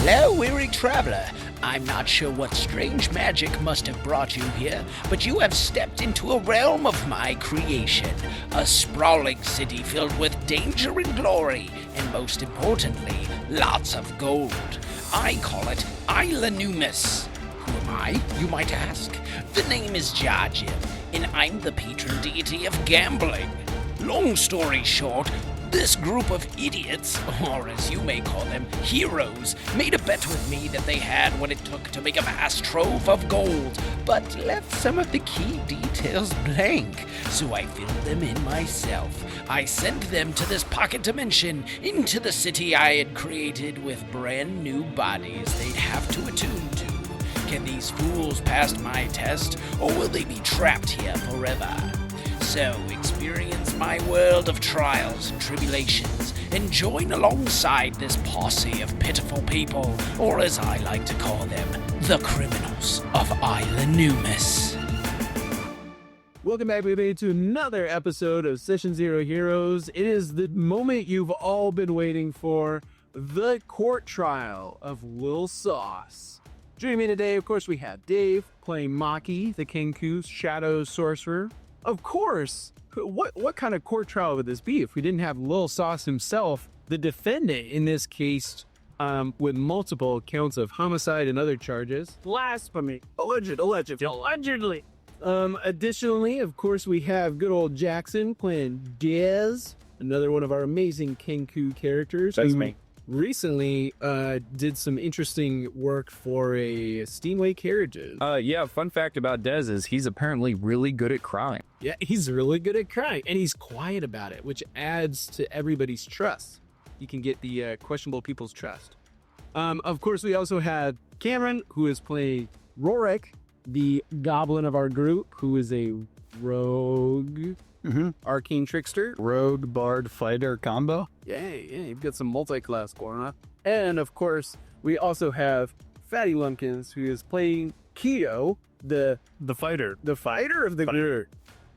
Hello, weary traveler. I'm not sure what strange magic must have brought you here, but you have stepped into a realm of my creation. A sprawling city filled with danger and glory, and most importantly, lots of gold. I call it Isla Numus. Who am I, you might ask? The name is Jajim, and I'm the patron deity of gambling. Long story short, this group of idiots, or as you may call them, heroes, made a bet with me that they had what it took to make a vast trove of gold, but left some of the key details blank, so I filled them in myself. I sent them to this pocket dimension, into the city I had created with brand new bodies they'd have to attune to. Can these fools pass my test, or will they be trapped here forever? So, experience my world of trials and tribulations, and join alongside this posse of pitiful people, or as I like to call them, the criminals of Isla Numus. Welcome back, everybody, to another episode of Session Zero Heroes. It is the moment you've all been waiting for, the court trial of Lil Sauce. Joining me today, of course, we have Dave playing Maki, the Kenku Shadow Sorcerer. Of course, what kind of court trial would this be if we didn't have Lil Sauce himself, the defendant in this case, with multiple counts of homicide and other charges? Blasphemy. Allegedly. Additionally, of course, we have good old Jackson playing Dez, another one of our amazing Kenku characters. That's me. Recently did some interesting work for a Steamway Carriages. Yeah, fun fact about Dez is he's apparently really good at crying. Yeah, he's really good at crying, and he's quiet about it, which adds to everybody's trust. You can get the questionable people's trust. Of course, we also have Cameron, who is playing Rorick, the Goblin of our group, who is a rogue. Arcane Trickster. Rogue, Bard, Fighter combo. Yeah, you've got some multi-class going on. And of course, we also have Fatty Lumpkins, who is playing Keto, the fighter. The fighter of the group.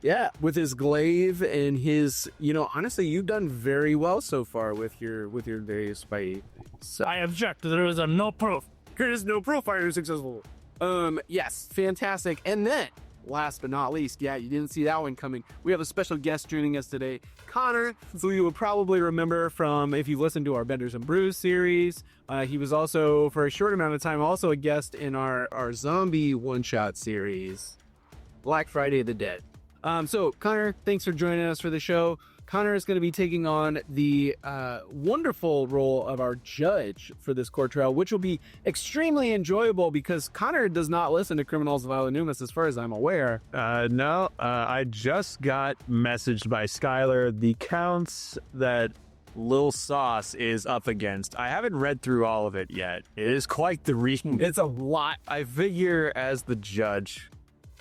Yeah, with his glaive and his, honestly, you've done very well so far with your various fighting. So, I object. There is no proof. there is no pro fighter successful. Yes, fantastic. And then, last but not least, yeah, you didn't see that one coming. We have a special guest joining us today, Connor, who you will probably remember from if you've listened to our Benders and Brews series. He was also, for a short amount of time, also a guest in our zombie one-shot series, Black Friday of the Dead. So, Connor, thanks for joining us for the show. Connor is going to be taking on the wonderful role of our judge for this court trial, which will be extremely enjoyable because Connor does not listen to Criminals of Isla Numus, as far as I'm aware. No, I just got messaged by Skylar the counts that Lil Sauce is up against. I haven't read through all of it yet. It is quite the reading. It's a lot. I figure as the judge,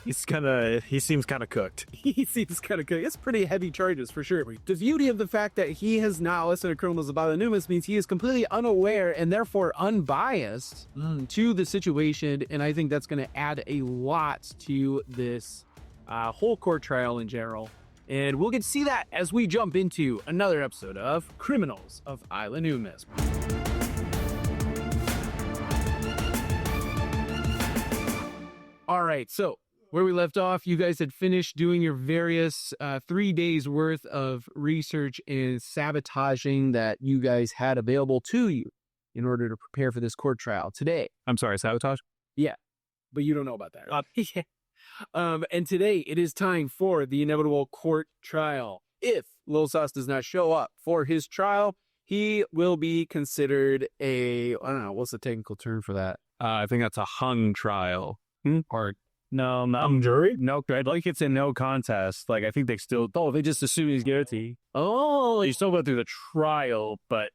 he seems kind of cooked. He seems kind of good. It's pretty heavy charges for sure. The beauty of the fact that he has not listened to Criminals of Isla Numus means he is completely unaware and therefore unbiased to the situation, and I think that's going to add a lot to this whole court trial in general. And we'll get to see that as we jump into another episode of Criminals of Isla Numus. All right, so where we left off, you guys had finished doing your various 3 days worth of research and sabotaging that you guys had available to you in order to prepare for this court trial today. I'm sorry, sabotage? Yeah, but you don't know about that, right? And today it is time for the inevitable court trial. If Lil Sauce does not show up for his trial, he will be considered I don't know, what's the technical term for that? I think that's a hung trial. Or No, not jury? no. Like it's a no contest. Like I think they still. Oh, they just assume he's guilty. Oh, you still go through the trial, but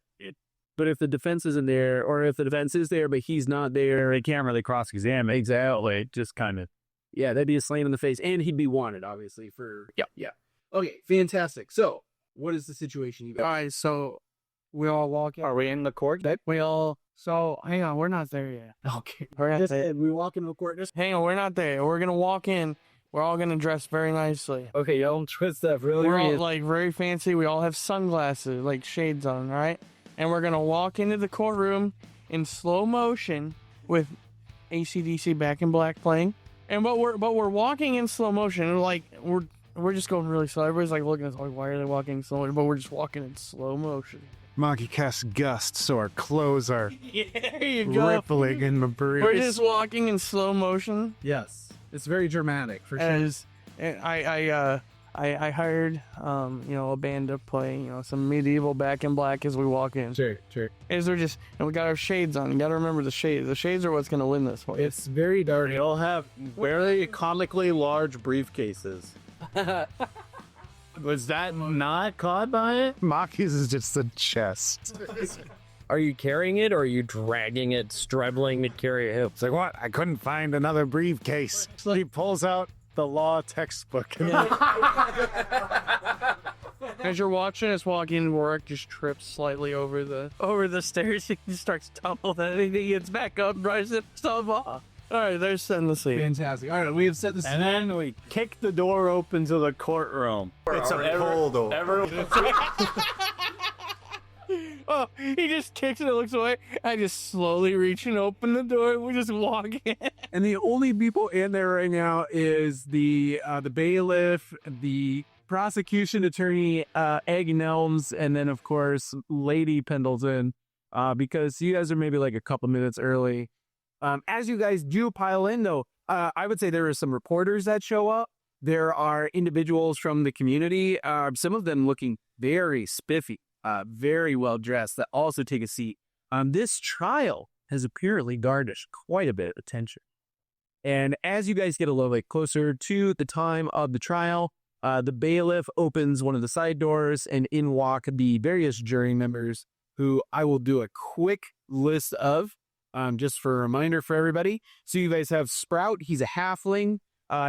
if the defense isn't there, or if the defense is there but he's not there, they can't really cross-examine. Exactly. Just kind of. Yeah, that'd be a slam in the face, and he'd be wanted, obviously, for... Yeah. Okay, fantastic. So, what is the situation you got? All right, so we all walk in. Are we in the court? So, hang on, we're not there yet. Okay. We're not there. We walk into the court. Hang on, we're not there. We're going to walk in. We're all going to dress very nicely. Okay, y'all twist that really We're all, right. like, very fancy. We all have sunglasses, like, shades on, right? And we're going to walk into the courtroom, in slow motion with AC/DC Back in Black playing. And but we're walking in slow motion. And like we're just going really slow. Everybody's like looking at us like, why are they walking slow? But we're just walking in slow motion. Maki casts gust, so our clothes are Yeah, there you go. rippling in the breeze. We're just walking in slow motion. Yes, it's very dramatic for sure. As I hired a band to play some medieval Back in Black as we walk in. Sure. As we're just and we got our shades on. You got to remember the shades. The shades are what's going to win this one. It's very dark. They all have very comically large briefcases. Was that not caught by it? Maki's is just a chest. Are you carrying it or are you dragging it, struggling to carry it? It's like, what? I couldn't find another briefcase. So he pulls out the law textbook. As you're watching us walk in, Rorick just trips slightly over the stairs. He just starts tumbling. He gets back up, drives himself off. All right, there's setting the scene. Fantastic. All right, we have set the And then we kick the door open to the courtroom. It's a cold door. Oh, he just kicks it and looks away. I just slowly reach and open the door, and we just walk in. And the only people in there right now is the bailiff, the prosecution attorney, Egg Nelms, and then of course Lady Pendleton, because you guys are maybe like a couple minutes early. As you guys do pile in, though, I would say there are some reporters that show up. There are individuals from the community, some of them looking very spiffy, very well dressed, that also take a seat. This trial has apparently garnished quite a bit of attention. And as you guys get a little bit closer to the time of the trial, the bailiff opens one of the side doors, and in walk the various jury members, who I will do a quick list of. Just for a reminder for everybody. So you guys have Sprout. He's a halfling.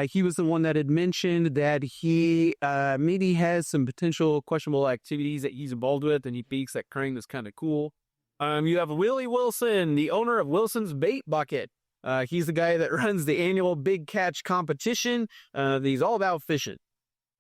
He was the one that had mentioned that he maybe has some potential questionable activities that he's involved with, and he thinks that crime is kind of cool. You have Willie Wilson, the owner of Wilson's Bait Bucket. He's the guy that runs the annual Big Catch competition. He's all about fishing.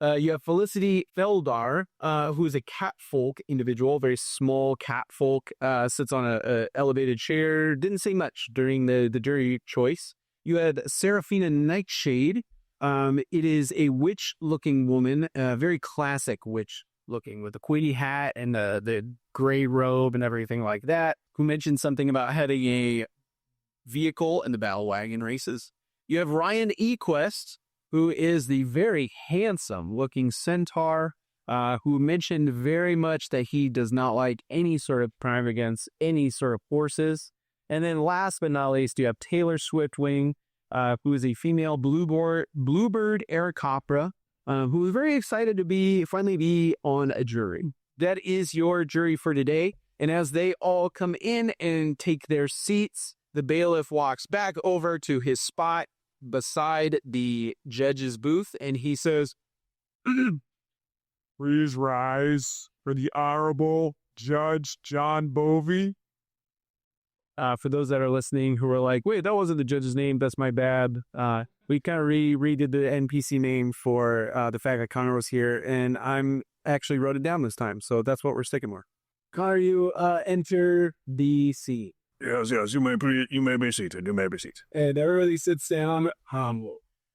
You have Felicity Feldar, who is a catfolk individual, very small catfolk, sits on a elevated chair, didn't say much during the jury choice. You had Seraphina Nightshade. It is a witch-looking woman, very classic witch-looking, with a quiddy hat and the gray robe and everything like that, who mentioned something about having a vehicle in the battle wagon races. You have Ryan Equest, who is the very handsome-looking centaur, who mentioned very much that he does not like any sort of crime against any sort of horses. And then last but not least, you have Taylor Swiftwing, who is a female bluebird Aarakocra, who is very excited to finally be on a jury. That is your jury for today. And as they all come in and take their seats, the bailiff walks back over to his spot beside the judge's booth, and he says, Please rise for the Honorable Judge John Bovey. For those that are listening who are like, wait, that wasn't the judge's name, that's my bad. We kind of redid the NPC name for the fact that Connor was here, and I'm actually wrote it down this time, so that's what we're sticking with. Connor, you enter the seat. Yes, you may be seated. You may be seated. And everybody sits down.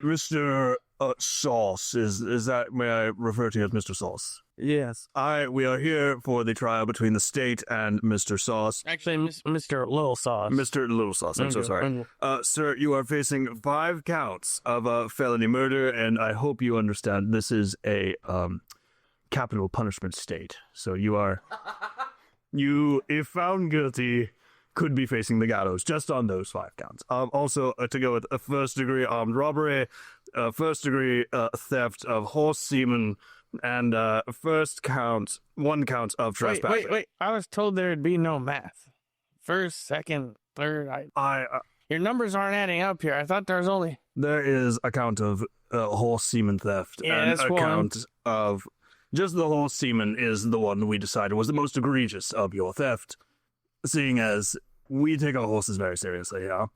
Mr. Sauce, is that, may I refer to you as Mr. Sauce? Yes. We are here for the trial between the state and Mr. Sauce. Actually, Mr. Lil Sauce. Mr. Little Sauce, I'm so sorry. Sir, you are facing 5 counts of felony murder, and I hope you understand this is a capital punishment state. So you, if found guilty, could be facing the gallows just on those 5 counts. Also, to go with a first-degree armed robbery, first-degree theft of horse semen, and one count of trespassing. Wait. I was told there'd be no math. First, second, third. Your numbers aren't adding up here. I thought there was only... There is a count of horse semen theft, and that's a one. count of... Just the horse semen is the one we decided was the most egregious of your theft, seeing as we take our horses very seriously here.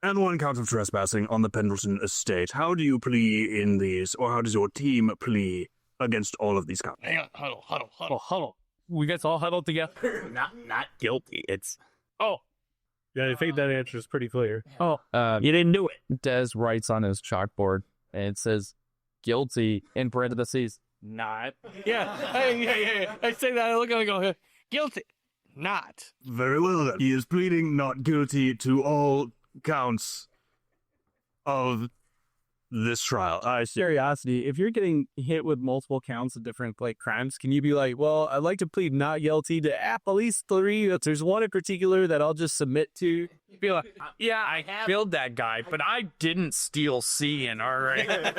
And 1 count of trespassing on the Pendleton estate. How do you plea in these, or how does your team plea against all of these counts? Hang on, huddle. We guys all huddled together. Not guilty. It's... Oh, Yeah, I think that answer is pretty clear. Oh, You didn't do it. Des writes on his chalkboard, and it says, guilty, in parentheses, not. Yeah. I say that. I look at it and go, guilty. Not. Very well, then. He is pleading not guilty to all counts of this trial. Curiosity, if you're getting hit with multiple counts of different crimes, can you be like, well, I'd like to plead not guilty to at least 3. If there's one in particular that I'll just submit to. Be like, yeah, I killed that guy, but I didn't steal Cian, all right?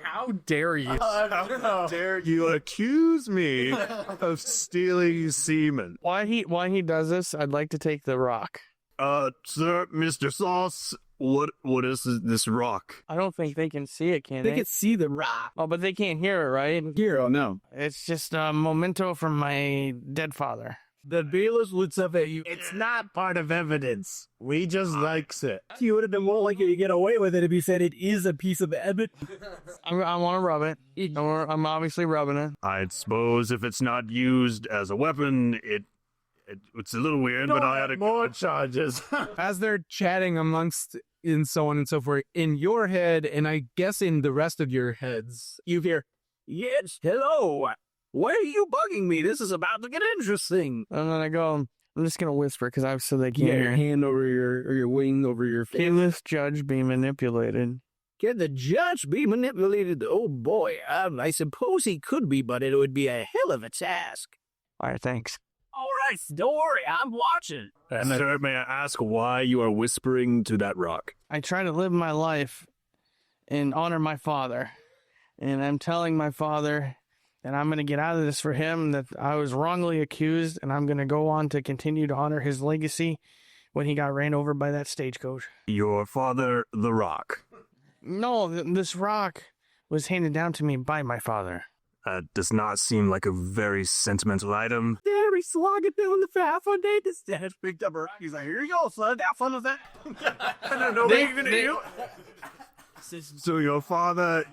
How dare you? How dare you accuse me of stealing semen? Why he does this, I'd like to take the rock. Sir, Mr. Sauce, what is this rock? I don't think they can see it, can they? They can see the rock. Oh, but they can't hear it, right? Hero, no. It's just a memento from my dead father. The bailiff looks up at you. It's not part of evidence. We just likes it. You would have been more likely to get away with it if you said it is a piece of evidence. I want to rub it. I'm obviously rubbing it. I suppose if it's not used as a weapon, it's a little weird, but I had more charges. As they're chatting amongst and so on and so forth, in your head, and I guess in the rest of your heads, you hear, yes, hello. Why are you bugging me? This is about to get interesting. And then I go, I'm just going to whisper because so they can't Yeah, hear. your hand over your wing over your face. Can this judge be manipulated? Can the judge be manipulated? Oh boy, I suppose he could be, but it would be a hell of a task. All right, thanks. All right, don't worry, I'm watching. Sir, may I ask why you are whispering to that rock? I try to live my life and honor my father. And I'm telling my father that I'm going to get out of this for him, that I was wrongly accused, and I'm going to go on to continue to honor his legacy when he got ran over by that stagecoach. Your father, the rock. No, this rock was handed down to me by my father. Does not seem like a very sentimental item. There he's slogging down the path one day. This dad picked up a rock. He's like, here you go, son. Have fun with that. I don't know what you're going to do. So your father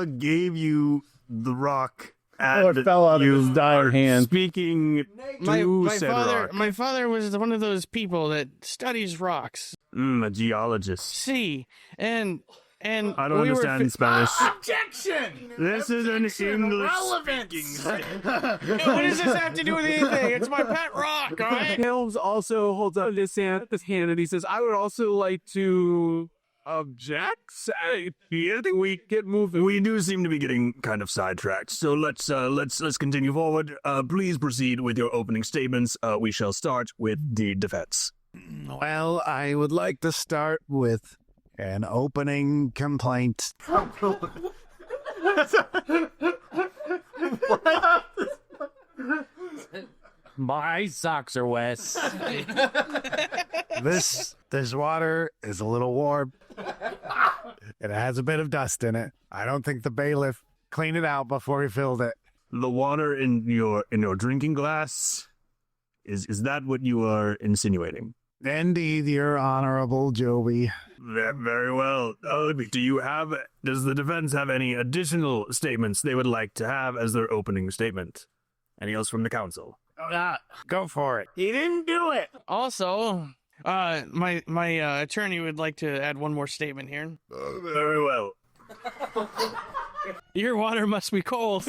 gave you the rock. It fell out of his dying hand. Speaking to said rock. My father was one of those people that studies rocks. A geologist. See, and I don't understand Spanish. Objection! This is an English Relevance! What does this have to do with anything? It's my pet rock, all right? Helms also holds up this hand and he says, I would also like to object. I think we get moving. We do seem to be getting kind of sidetracked, so let's continue forward. Please proceed with your opening statements. We shall start with the defense. Well, I would like to start with an opening complaint. My socks are wet. This water is a little warm. It has a bit of dust in it. I don't think the bailiff cleaned it out before he filled it. The water in your drinking glass, is that what you are insinuating? Indeed, your honorable Joey. Very well. Does the defense have any additional statements they would like to have as their opening statement? Any else from the council? Go for it. He didn't do it. Also, my attorney would like to add one more statement here. Very well. Your water must be cold.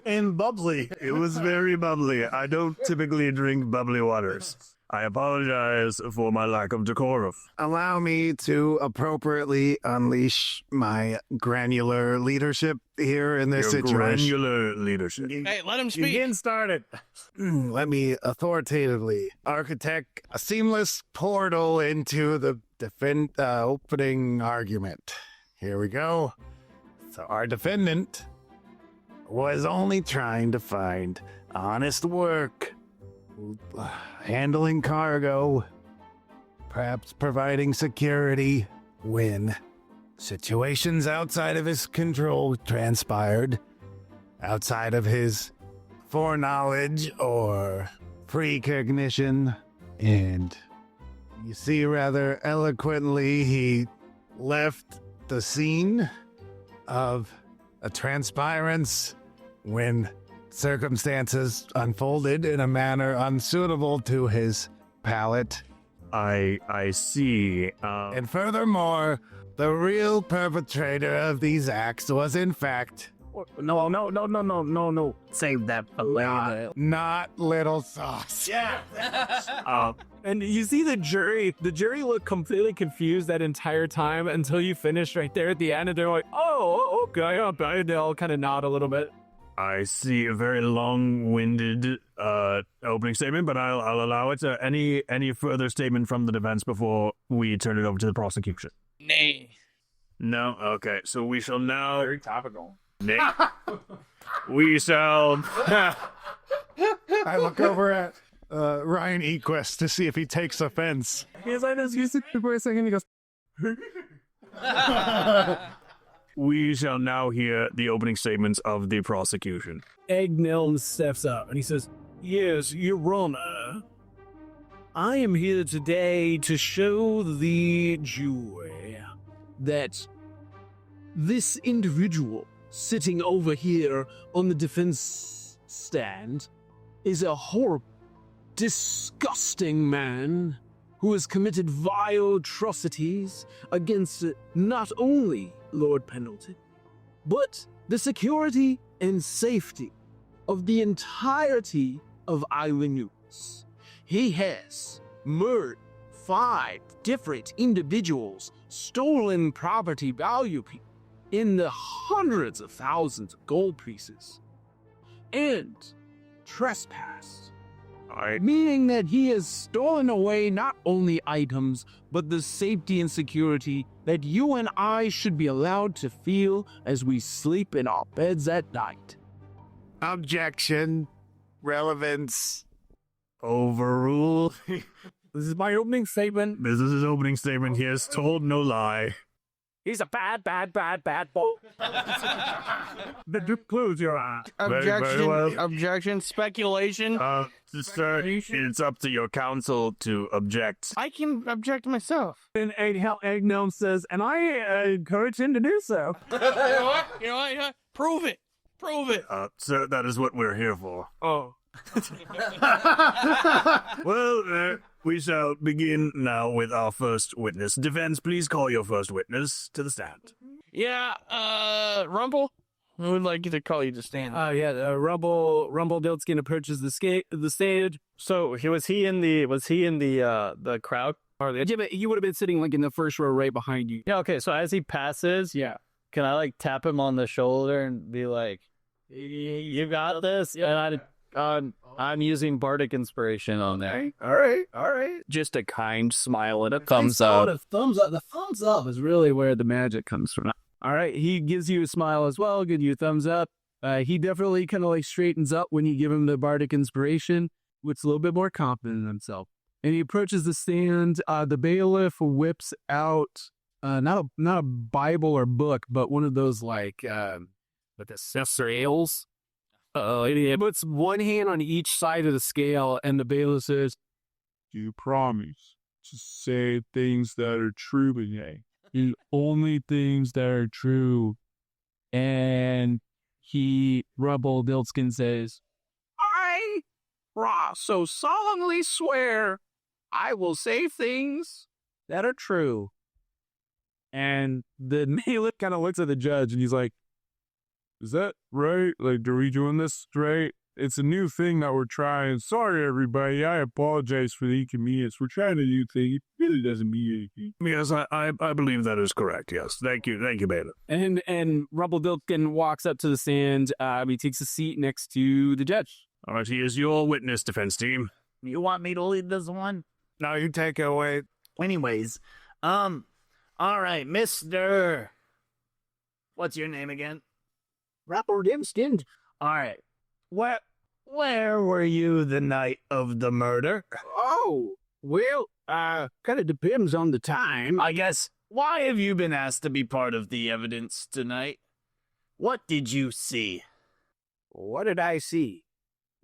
And bubbly. It was very bubbly. I don't typically drink bubbly waters. I apologize for my lack of decorum. Allow me to appropriately unleash my granular leadership here in this Your situation. granular leadership. Hey, let him speak. Again started. Let me authoritatively architect a seamless portal into the opening argument. Here we go. So our defendant was only trying to find honest work, handling cargo, perhaps providing security when situations outside of his control transpired, outside of his foreknowledge or precognition. And you see, rather eloquently, he left the scene of a transpirance when circumstances unfolded in a manner unsuitable to his palate. I see. And furthermore, the real perpetrator of these acts was, in fact, No. Save that for later. not Little Sauce. And you see the jury look completely confused that entire time until you finish right there at the end, and they're like, oh, okay, okay. They all kind of nod a little bit. I see a very long-winded opening statement, but I'll allow it. Any further statement from the defense before we turn it over to the prosecution? Nay. No? Okay, so we shall now... Very topical. Nay. We shall... I look over at Ryan Equest to see if he takes offense. He's like, you sit for a second, he goes, We shall now hear the opening statements of the prosecution. Egnilm steps up and he says, yes, Your Honor, I am here today to show the jury that this individual sitting over here on the defense stand is a horrible, disgusting man who has committed vile atrocities against not only Lord Pendleton, but the security and safety of the entirety of Isla Numus. He has murdered 5 different individuals, stolen property value in the hundreds of thousands of gold pieces, and trespassed. Meaning that he has stolen away not only items, but the safety and security that you and I should be allowed to feel as we sleep in our beds at night. Objection. Relevance. Overrule. This is my opening statement. This is his opening statement. He has told no lie. He's a bad boy. Close your eye. Very well. Objection. Speculation. Sir, it's up to your counsel to object. I can object myself. And Egnilm says, and I encourage him to do so. You know what? Prove it. Sir, that is what we're here for. Oh. Well, we shall begin now with our first witness. Defense, please call your first witness to the stand. Yeah, Rumble? I would like you to call you to stand. Rumble Diltskin approaches the stage. So was he in the crowd? Yeah, but he would have been sitting like in the first row right behind you. Yeah. Okay. So as he passes, can I like tap him on the shoulder and be like, "You got this"? Yeah. And I'm using bardic inspiration on there. All right. Just a kind smile and a Thumbs up. The thumbs up is really where the magic comes from. All right, he gives you a smile as well, gives you a thumbs up. He definitely kind of like straightens up when you give him the bardic inspiration, which is a little bit more confident in himself. And he approaches the stand. The bailiff whips out not a Bible or book, but one of those like the scales. He puts one hand on each side of the scale, and the bailiff says, "Do you promise to say things that are true today? And only things that are true." And Rumble Diltskin says, "I so solemnly swear I will say things that are true." And the bailiff kind of looks at the judge, and he's like, "Is that right? Like, are we doing this right? It's a new thing that we're trying. Sorry, everybody. I apologize for the inconvenience. We're trying a new thing. It really doesn't mean anything." Yes, I believe that is correct. Yes, thank you, bailiff. And Rumble Diltskin walks up to the stand. He takes a seat next to the judge. All right, he is your witness, defense team. You want me to lead this one? No, you take it away. Anyways, all right, Mr. What's your name again? Rumble Diltskin. All right. Where were you the night of the murder? Oh, well, kind of depends on the time. I guess, why have you been asked to be part of the evidence tonight? What did you see? What did I see?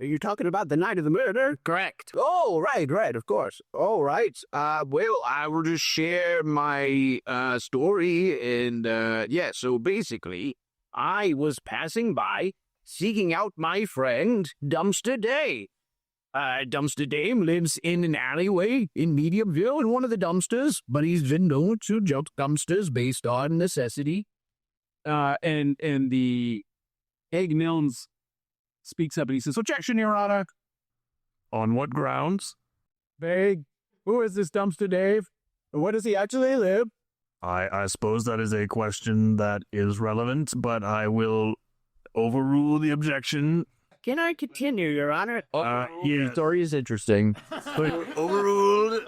Are you talking about the night of the murder? Correct. Oh, right, of course. All right. Well, I will just share my story, and so basically, I was passing by, seeking out my friend, Dumpster Day. Dumpster Dave lives in an alleyway in Mediumville in one of the dumpsters, but he's been known to jump dumpsters based on necessity. And the Egg Milnes speaks up and he says, "Objection, Your Honor." On what grounds? Big, who is this Dumpster Dave? And where does he actually live? I suppose that is a question that is relevant, but I will overrule the objection. Can I continue, Your Honor? Your story is interesting. Overruled.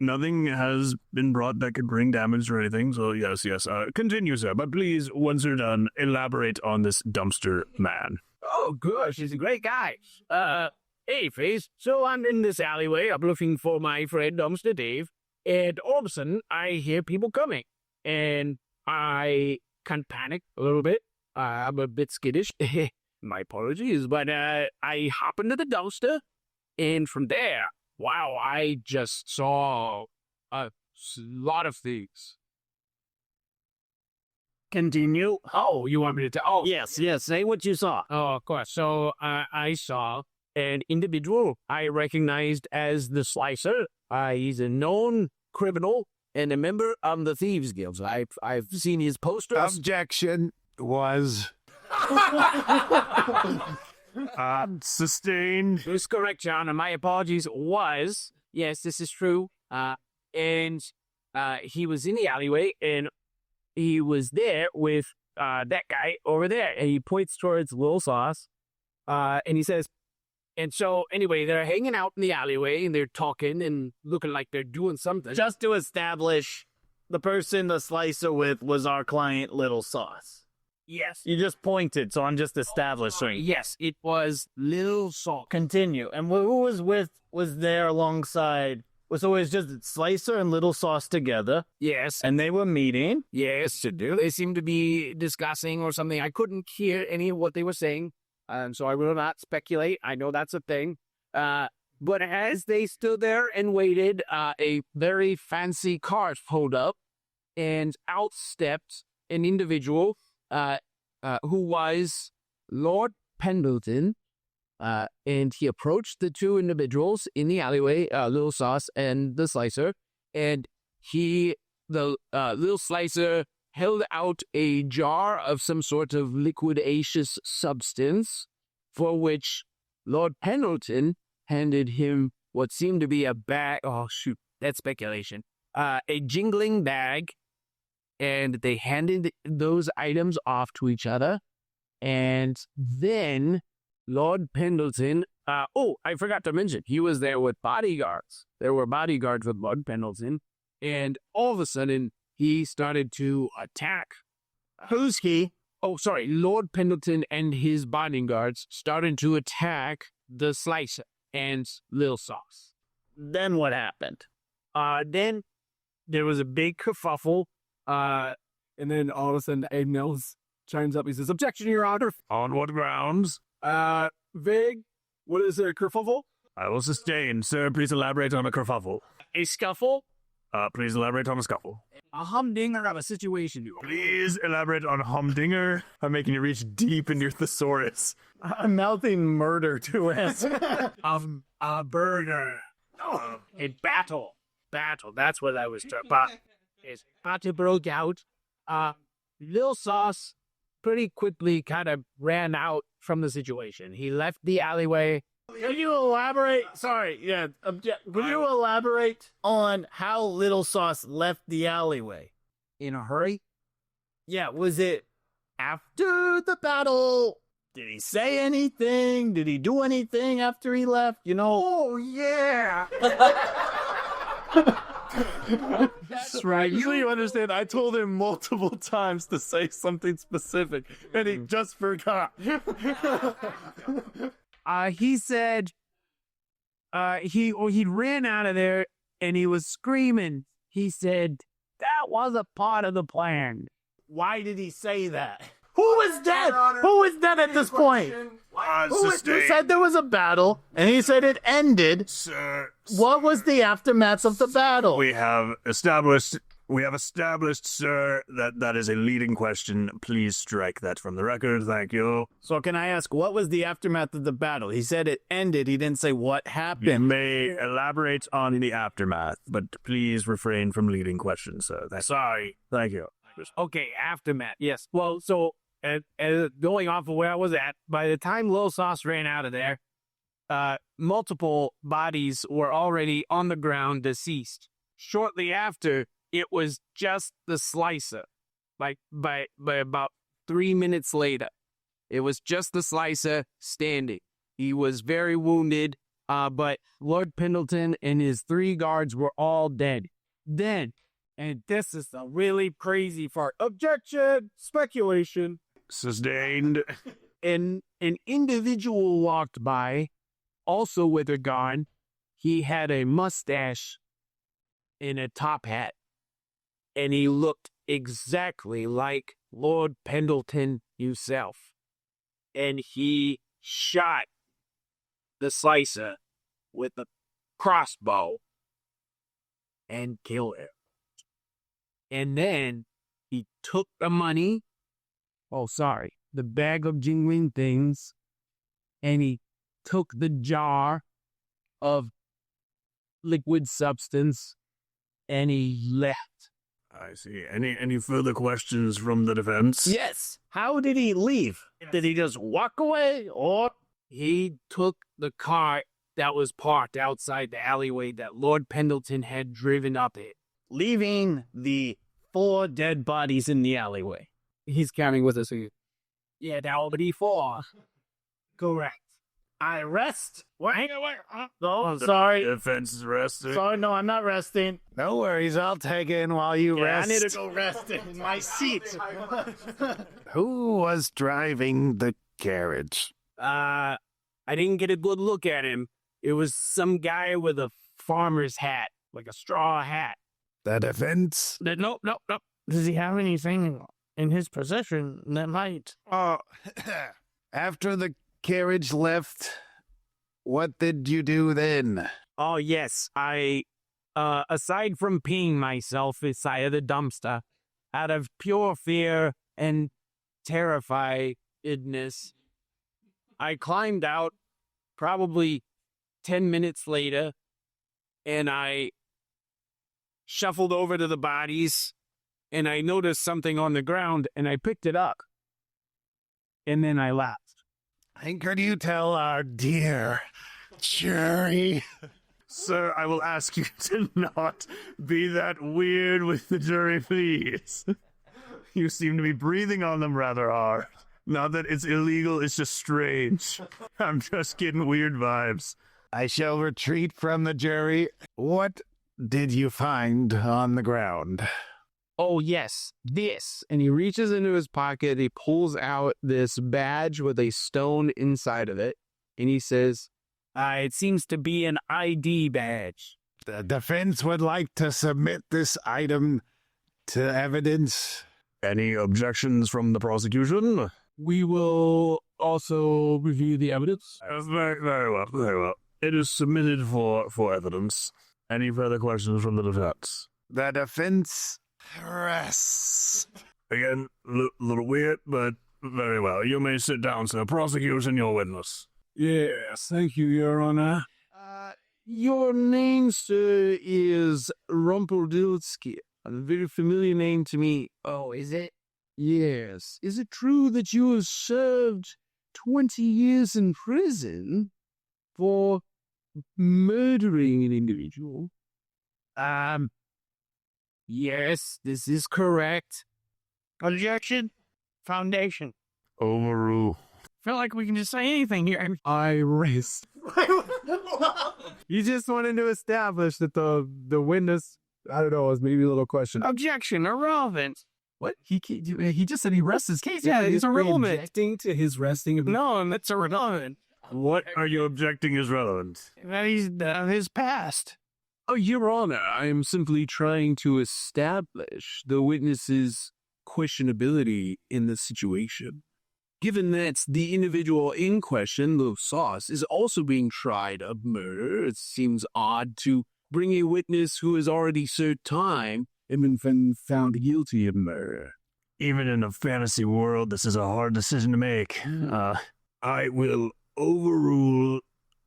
Nothing has been brought that could bring damage or anything, so yes. Continue, sir, but please, once you're done, elaborate on this dumpster man. Oh, gosh, he's a great guy. Hey, Face, so I'm in this alleyway. I'm looking for my friend Dumpster Dave, and all of a sudden, I hear people coming, and I kind of panic a little bit. I'm a bit skittish. My apologies, but I hop into the dumpster, and from there, wow, I just saw a lot of things. Continue. Oh, you want me to tell? Oh, Yes, say what you saw. Oh, of course. So I saw an individual I recognized as the Slicer. He's a known criminal and a member of the Thieves Guild. I've seen his posters. Objection was Sustained. That's correct, John. And my apologies. Yes, this is true. And he was in the alleyway, and he was there with that guy over there. And he points towards Lil Sauce, and he says, and so anyway, they're hanging out in the alleyway, and they're talking and looking like they're doing something. Just to establish, the person the slicer with was our client, Little Sauce. Yes. You just pointed, so I'm just establishing. Yes, it was Lil Sauce. Continue. And who was there alongside? So it was just Slicer and Little Sauce together. Yes. And they were meeting. Yes, they seemed to be discussing or something. I couldn't hear any of what they were saying, so I will not speculate. I know that's a thing. But as they stood there and waited, a very fancy cart pulled up, and out stepped an individual who was Lord Pendleton, and he approached the two individuals in the alleyway, Lil Sauce and the Slicer, and the Lil Slicer held out a jar of some sort of liquidaceous substance, for which Lord Pendleton handed him what seemed to be a bag. Oh, shoot, that's speculation. A jingling bag, and they handed those items off to each other, and then Lord Pendleton, I forgot to mention, he was there with bodyguards. There were bodyguards with Lord Pendleton, and all of a sudden, he started to attack. Who's he? Oh, sorry, Lord Pendleton and his bodyguards started to attack the Slicer and Lil Sauce. Then what happened? Then there was a big kerfuffle, And then all of a sudden, Egg Milnes chimes up. He says, "Objection, Your Honor." On what grounds? Vague. What is a kerfuffle? I will sustain. Sir, please elaborate on a kerfuffle. a scuffle, Please elaborate on a scuffle. a humdinger of a situation. Please elaborate on humdinger. I'm making you reach deep in your thesaurus. I'm mouthing murder to it. A burger. A battle. Battle. That's what I was talking about. His party broke out. Lil Sauce pretty quickly kind of ran out from the situation. He left the alleyway. Can you elaborate? Sorry, yeah. Can you elaborate on how Little Sauce left the alleyway? In a hurry. Yeah, was it after the battle? Did he say anything? Did he do anything after he left? You know? Oh, yeah. That's right. You understand, I told him multiple times to say something specific, and he just forgot. He said he ran out of there and he was screaming. He said that was a part of the plan. Why did he say that? Who was dead? Who was dead at this point? Who said there was a battle, and he said it ended? Sir, What was the aftermath of the battle? we have established We have established, sir, that that is a leading question. Please strike that from the record. Thank you. So can I ask, what was the aftermath of the battle? He said it ended. He didn't say what You happened. may elaborate on the aftermath, but please refrain from leading questions, sir. Sorry. Thank you. Okay, aftermath. Yes. Well, so going off of where I was at, by the time Lil Sauce ran out of there, multiple bodies were already on the ground, deceased. Shortly after, it was just the slicer. Like by about 3 minutes later, it was just the slicer standing. He was very wounded, but Lord Pendleton and his 3 guards were all dead. Dead. And this is the really crazy part. Objection! Speculation. Sustained. And an individual walked by, also with a gun. He had a mustache and a top hat. And he looked exactly like Lord Pendleton himself. And he shot the slicer with a crossbow and killed him. And then he took the money, the bag of jingling things, and he took the jar of liquid substance, and he left. I see. Any further questions from the defense? Yes. How did he leave? Did he just walk away, or He took the car that was parked outside the alleyway that Lord Pendleton had driven up it. leaving the 4 dead bodies in the alleyway? He's counting with us. Yeah, that will be 4. Correct. I rest. What? No, The sorry. defense is resting. Sorry, no, I'm not resting. No worries, I'll take in while you Yeah, rest. I need to go rest in my seat. Who was driving the carriage? I didn't get a good look at him. It was some guy with a farmer's hat, like a straw hat. The defense? Nope. Does he have anything in his possession that might? After the carriage left, what did you do then? Oh, yes. I, aside from peeing myself inside of the dumpster, out of pure fear and terrifiedness, I climbed out probably 10 minutes later, and I shuffled over to the bodies, and I noticed something on the ground, and I picked it up. And then I left. And could you tell our dear jury? Sir, I will ask you to not be that weird with the jury, please. You seem to be breathing on them rather hard. Not that it's illegal, it's just strange. I'm just getting weird vibes. I shall retreat from the jury. What did you find on the ground? Oh, yes, this. And he reaches into his pocket, he pulls out this badge with a stone inside of it, and he says, it seems to be an ID badge. The defense would like to submit this item to evidence. Any objections from the prosecution? We will also review the evidence. Very, very well, very well. It is submitted for evidence. Any further questions from the defense? The defense rests. Again, little weird, but very well. You may sit down, sir. Prosecution, your witness. Yes, thank you, Your Honor. Your name, sir, is Rumpelstiltskin. A very familiar name to me. Oh, is it? Yes. Is it true that you have served 20 years in prison for murdering an individual? Yes, this is correct. Objection. Foundation. Overrule. Feel like we can just say anything here. I rest. You just wanted to establish that the witness, I don't know, was maybe a little question. Objection. Irrelevant. What? He just said he rests his case. Yeah, it's irrelevant. Objecting to his resting of No, that's irrelevant. What are you objecting is relevant? That he's his past. Oh, Your Honor, I am simply trying to establish the witness's questionability in the situation. Given that the individual in question, Lil Sauce, is also being tried of murder, it seems odd to bring a witness who has already served time been found guilty of murder. Even in a fantasy world, this is a hard decision to make. I will overrule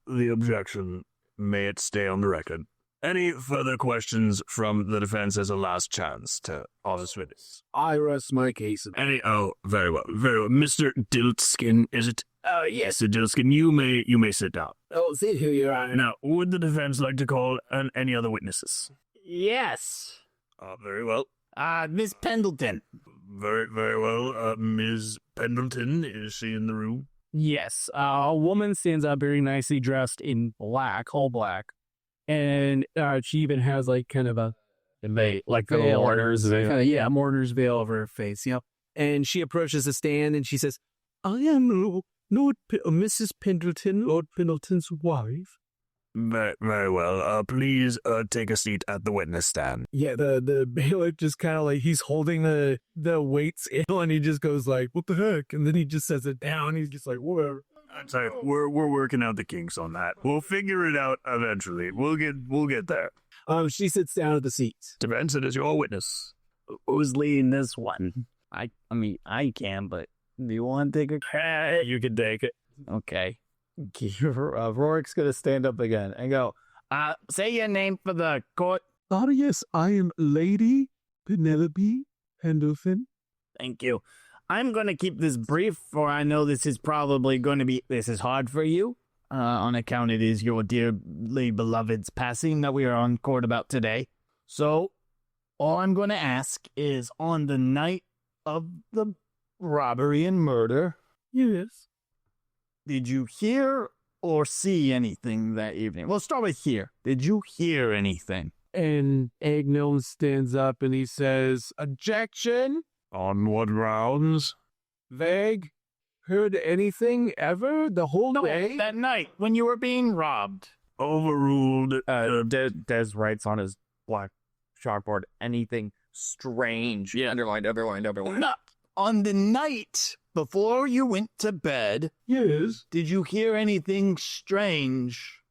the objection. May it stay on the record. Any further questions from the defense as a last chance to all this witness? I rest my case. Oh, very well, very well. Mr. Diltskin, is it? Yes, Mr. Diltskin, you may sit down. Oh, sit here, Your Honor. Now, would the defense like to call any other witnesses? Yes. Very well. Miss Pendleton. Very, very well. Ms. Pendleton, is she in the room? Yes, a woman stands up very nicely dressed in black, all black, and she even has like kind of a Veil, mourner's veil. Mourner's veil over her face. Yep. And she approaches the stand and she says, "I am Mrs. Pendleton, Lord Pendleton's wife." Very, very well. Please take a seat at the witness stand. Yeah, the bailiff just kind of like, he's holding the weights in and he just goes like, "What the heck?" And then he just says it down. He's just like, "Whatever." I'm sorry, we're working out the kinks on that. We'll figure it out eventually. We'll get there. She sits down at the seat. Defense, it is your witness. Who's leading this one? I mean, I can, but do you want to take a... You can take it. Okay. Rorick's going to stand up again and go, say your name for the court. Yes, I am Lady Penelope Pendleton. Thank you. I'm going to keep this brief, for I know this is probably going to be, this is hard for you, on account it is your dearly beloved's passing that we are on court about today. So, all I'm going to ask is, on the night of the robbery and murder, Yes. did you hear or see anything that evening? We'll start with here. Did you hear anything? And Agnon stands up and he says, "Objection. On what grounds? Vague. Heard anything ever the whole day?" That night when you were being robbed. Overruled. Des writes on his black chalkboard, anything strange. Yeah. Underlined. No. On the night before you went to bed, Yes. did you hear anything strange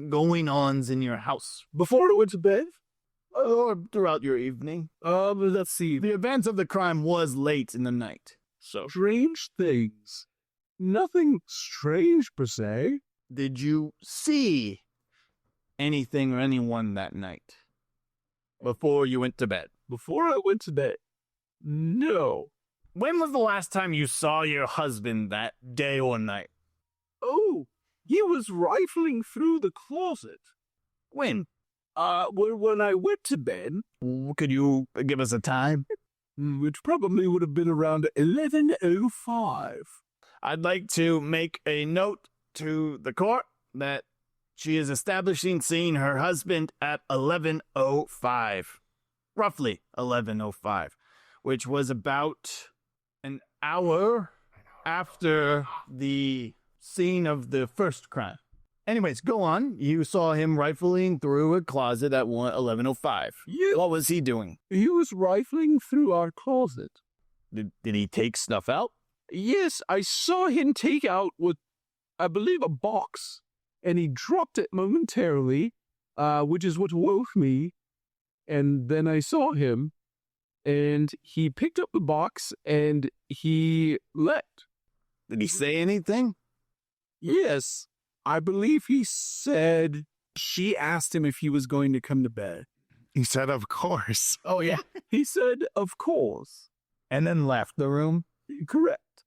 going on in your house? Before I went to bed? Or throughout your evening? Let's see. The event of the crime was late in the night. So, Strange things. Nothing strange per se. did you see anything or anyone that night before you went to bed? Before I went to bed. No. When was the last time you saw your husband that day or night? Oh, he was rifling through the closet. When? When I went to bed, Could you give us a time? which probably would have been around 11:05. I'd like to make a note to the court that she is establishing seeing her husband at 11:05. Roughly 11:05, which was about an hour after the scene of the first crime. Anyways, go on. You saw him rifling through a closet at 11:05. Yeah. What was he doing? He was rifling through our closet. Did he take stuff out? Yes, I saw him take out what I believe a box, and he dropped it momentarily, which is what woke me. And then I saw him, and he picked up the box and he left. Did he say anything? Yes, I believe he said. She asked him if he was going to come to bed. He said, "Of course." Oh, yeah. He said, "Of course." And then left the room? Correct.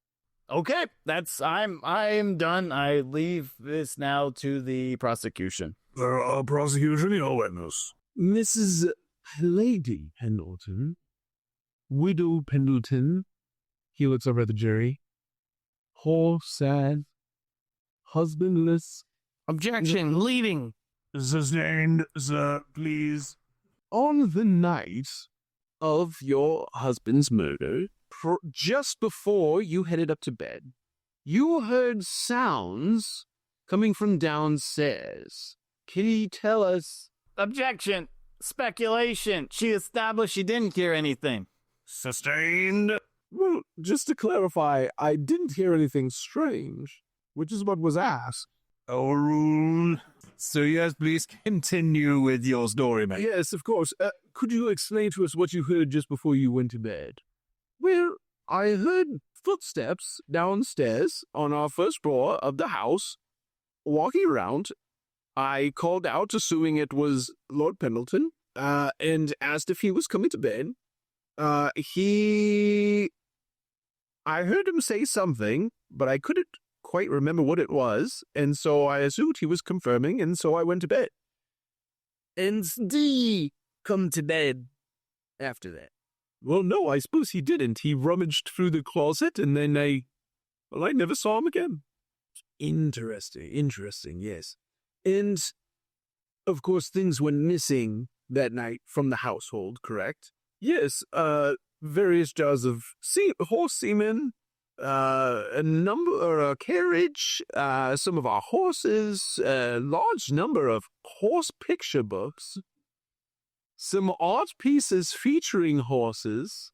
Okay, I am done. I leave this now to the prosecution. Prosecution, your witness. Mrs. Lady Pendleton, Widow Pendleton. He looks over at the jury. Poor, sad, husbandless. Objection, leading. Sustained, sir, please. On the night Of your husband's murder, just before you headed up to bed, you heard sounds coming from downstairs. Can you tell us? Objection, speculation. She established she didn't hear anything. Sustained. Well, just to clarify, I didn't hear anything strange, which is what was asked. Overruled. So yes, please continue with your story, mate. Yes, of course. Could you explain to us what you heard just before you went to bed? Well, I heard footsteps downstairs on our first floor of the house, walking around. I called out, assuming it was Lord Pendleton, and asked if he was coming to bed. I heard him say something, but I couldn't quite remember what it was, and so I assumed he was confirming, and so I went to bed. And D come to bed after that. Well, no, I suppose he didn't. He rummaged through the closet, and then I never saw him again. Interesting, yes. And, of course, things went missing that night from the household, correct? Yes, various jars of horse semen, a carriage, some of our horses, a large number of horse picture books, some art pieces featuring horses.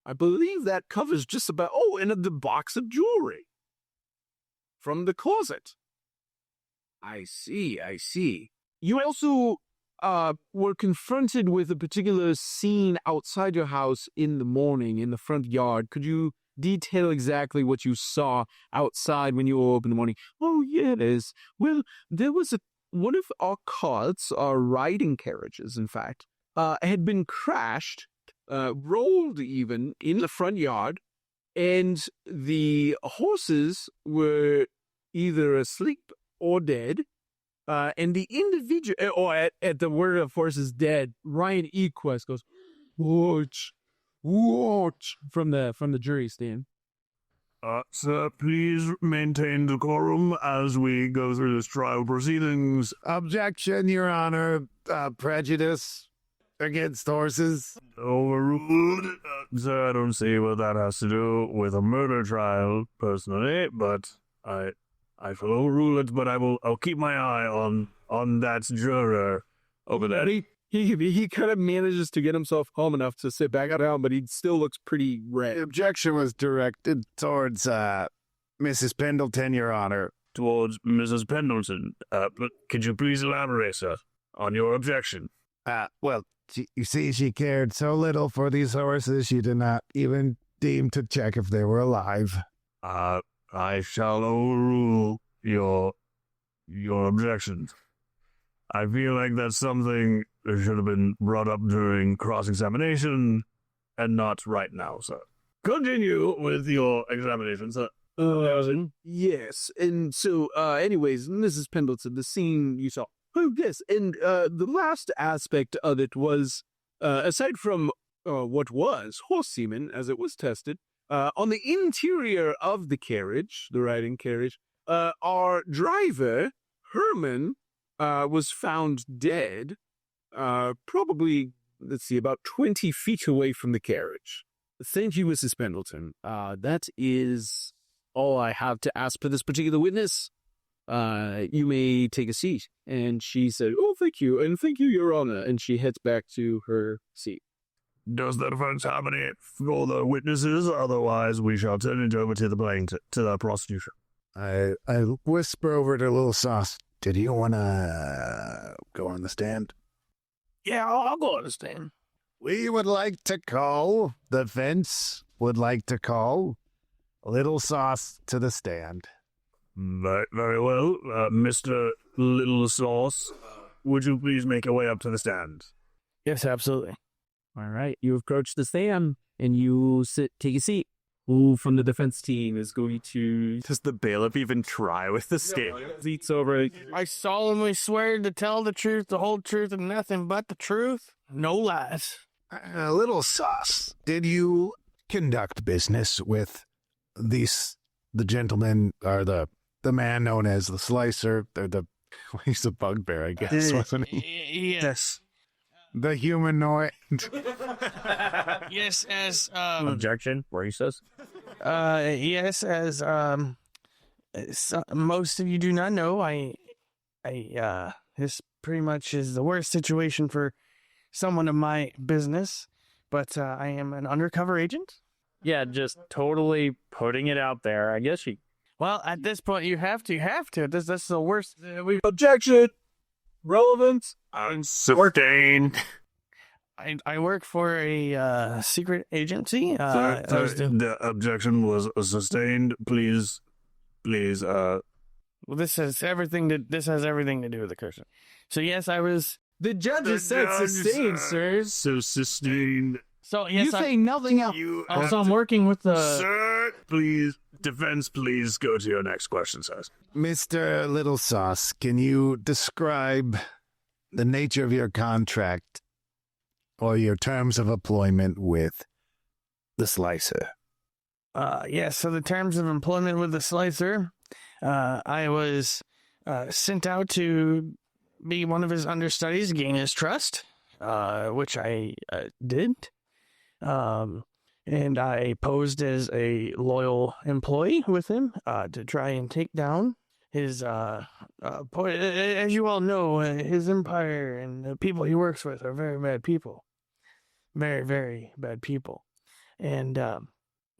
I believe that covers just about... Oh, and the box of jewelry from the closet. I see. You also were confronted with a particular scene outside your house in the morning in the front yard. Could you detail exactly what you saw outside when you were up in the morning? Oh, yes. Well, there was one of our carts, our riding carriages, in fact, had been crashed, rolled even, in the front yard, and the horses were either asleep or dead, and the individual, or at the word of horses dead, Ryan Equest goes, watch, from the jury stand. Sir, please maintain decorum as we go through this trial proceedings. Objection, Your Honor. Prejudice against horses. Overruled. Sir, I don't see what that has to do with a murder trial, personally, but I shall overrule it, but I'll keep my eye on that juror over there. He kind of manages to get himself calm enough to sit back down, but he still looks pretty red. The objection was directed towards Mrs. Pendleton, Your Honor. Towards Mrs. Pendleton. But could you please elaborate, sir, on your objection? Well, you see, she cared so little for these horses, she did not even deem to check if they were alive. I shall overrule your objections. I feel like that's something that should have been brought up during cross-examination and not right now, sir. Continue with your examination, sir. Yes, and so, anyways, Mrs. Pendleton, the scene you saw. Oh, yes, and the last aspect of it was, aside from what was horse semen, as it was tested, on the interior of the carriage, the riding carriage, our driver, Herman, was found dead, probably, about 20 feet away from the carriage. Thank you, Mrs. Pendleton. That is all I have to ask for this particular witness. You may take a seat. And she said, oh, thank you, and thank you, Your Honor. And she heads back to her seat. Does the defense have any for the witnesses? Otherwise, we shall turn it over to the prosecution. I whisper over to Lil Sauce. Did you want to go on the stand? Yeah, I'll go on the stand. We would like to call, the defense would like to call Little Sauce to the stand. Very well. Mr. Little Sauce, would you please make your way up to the stand? Yes, absolutely. All right, you approach the stand and you take a seat. Who from the defense team is going to... Does the bailiff even try with the scale? Seats over. I solemnly swear to tell the truth, the whole truth, and nothing but the truth. No lies. Little Sauce, did you conduct business with the gentleman, or the man known as the Slicer? He's a bugbear, I guess, wasn't he? Yes. The humanoid. Yes, as Objection, where he says? yes, as most of you do not know, this pretty much is the worst situation for someone of my business, but I am an undercover agent. Yeah, just totally putting it out there. I guess Well, at this point, you have to. This is the worst. Objection. Relevance. Sustained. I work for a secret agency. The objection was sustained. Please. Well, this has everything to do with the cursor. So yes, I was. The judge has said sustained, sir. So sustained. So yes, You say nothing else. You also, I'm working with the. Sir, please, defense, please go to your next question, sir. Mr. Little Sauce, can you describe the nature of your contract or your terms of employment with the Slicer? Yes. So the terms of employment with the Slicer, I was sent out to be one of his understudies, gain his trust, which I did. And I posed as a loyal employee with him to try and take down his, as you all know, his empire and the people he works with are very bad people. Very, very bad people. And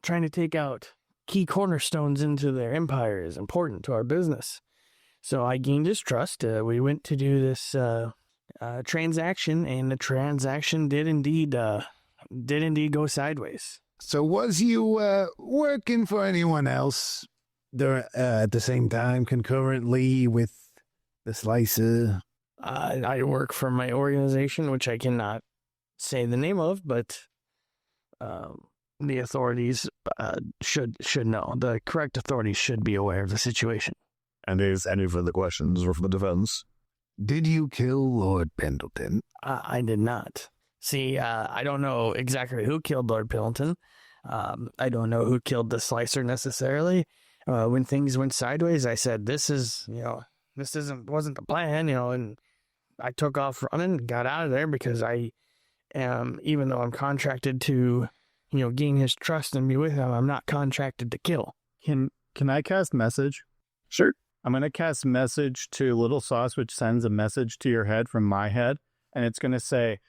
trying to take out key cornerstones into their empire is important to our business. So I gained his trust. We went to do this transaction, and the transaction did indeed go sideways. So was you working for anyone else at the same time, concurrently with the Slicer? I work for my organization, which I cannot say the name of, but the authorities should know. The correct authorities should be aware of the situation. And is any further questions for the defense? Did you kill Lord Pendleton? I did not. See, I don't know exactly who killed Lord Pendleton. I don't know who killed the Slicer necessarily. When things went sideways, I said, wasn't the plan, and I took off running, got out of there because I am, even though I'm contracted to, gain his trust and be with him, I'm not contracted to kill. Can I cast message? Sure. I'm going to cast message to Little Sauce, which sends a message to your head from my head. And it's going to say,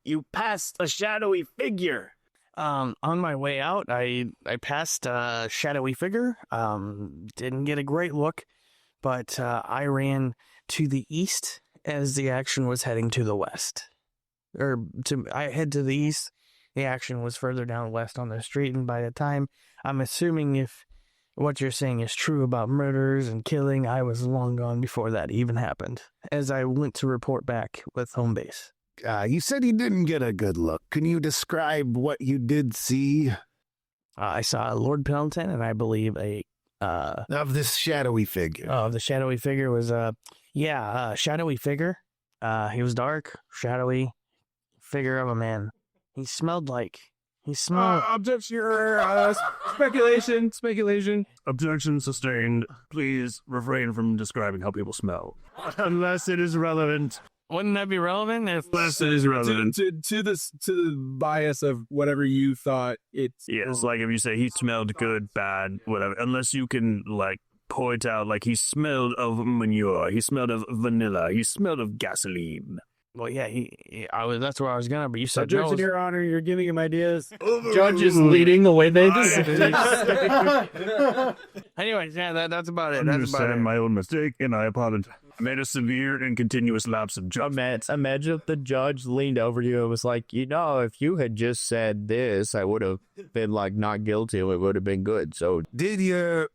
you passed a shadowy figure. On my way out, I passed a shadowy figure. Didn't get a great look, but I ran to the east as the action was heading to the west. I head to the east. The action was further down west on the street, and by the time, I'm assuming if what you're saying is true about murders and killing, I was long gone before that even happened, as I went to report back with home base. You said you didn't get a good look. Can you describe what you did see? I saw Lord Pendleton, and I believe of this shadowy figure. Oh, the shadowy figure was, shadowy figure. He was dark, shadowy figure of a man. He smelled. Objection, speculation. Objection sustained. Please refrain from describing how people smell. Unless it is relevant. Wouldn't that be relevant? Unless it is relevant. To the bias of whatever you thought it's... Yes, like if you say he smelled good, bad, whatever. Unless you can, point out, he smelled of manure, he smelled of vanilla, he smelled of gasoline. Well, yeah, that's where I was gonna, but you said Objection, no. Your Honor, you're giving him ideas. Judge is leading the way they Anyways, yeah, that's about it. I understand my own mistake, and I apologize. I made a severe and continuous lapse of judgment. Imagine if the judge leaned over to you and was like, if you had just said this, I would have been, not guilty. It would have been good. So, did your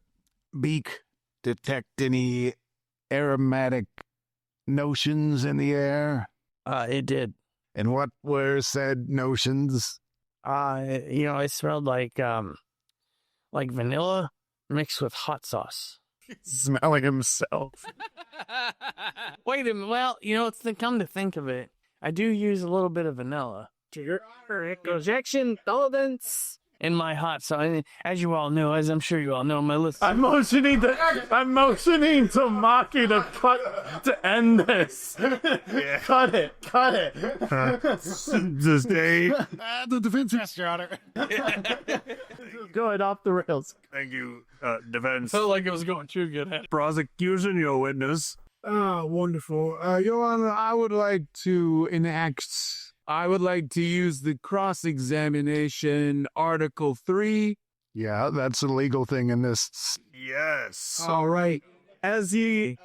beak detect any aromatic notions in the air? It did. And what were said notions? It smelled like vanilla mixed with hot sauce. Smelling himself. Wait a minute. Well, come to think of it, I do use a little bit of vanilla. Objection, tolerance. In my hot sauce, as you all know, as I'm sure you all know, my list. I'm motioning to Maki to end this. Yeah. Cut it. Stay. The defense master, Your Honor. Going off the rails. Thank you, defense. Felt like it was going too good. Prosecution, your witness. Wonderful. Your Honor, I would like to use the cross-examination Article 3 Yeah, that's a legal thing in this. Yes. All right. As he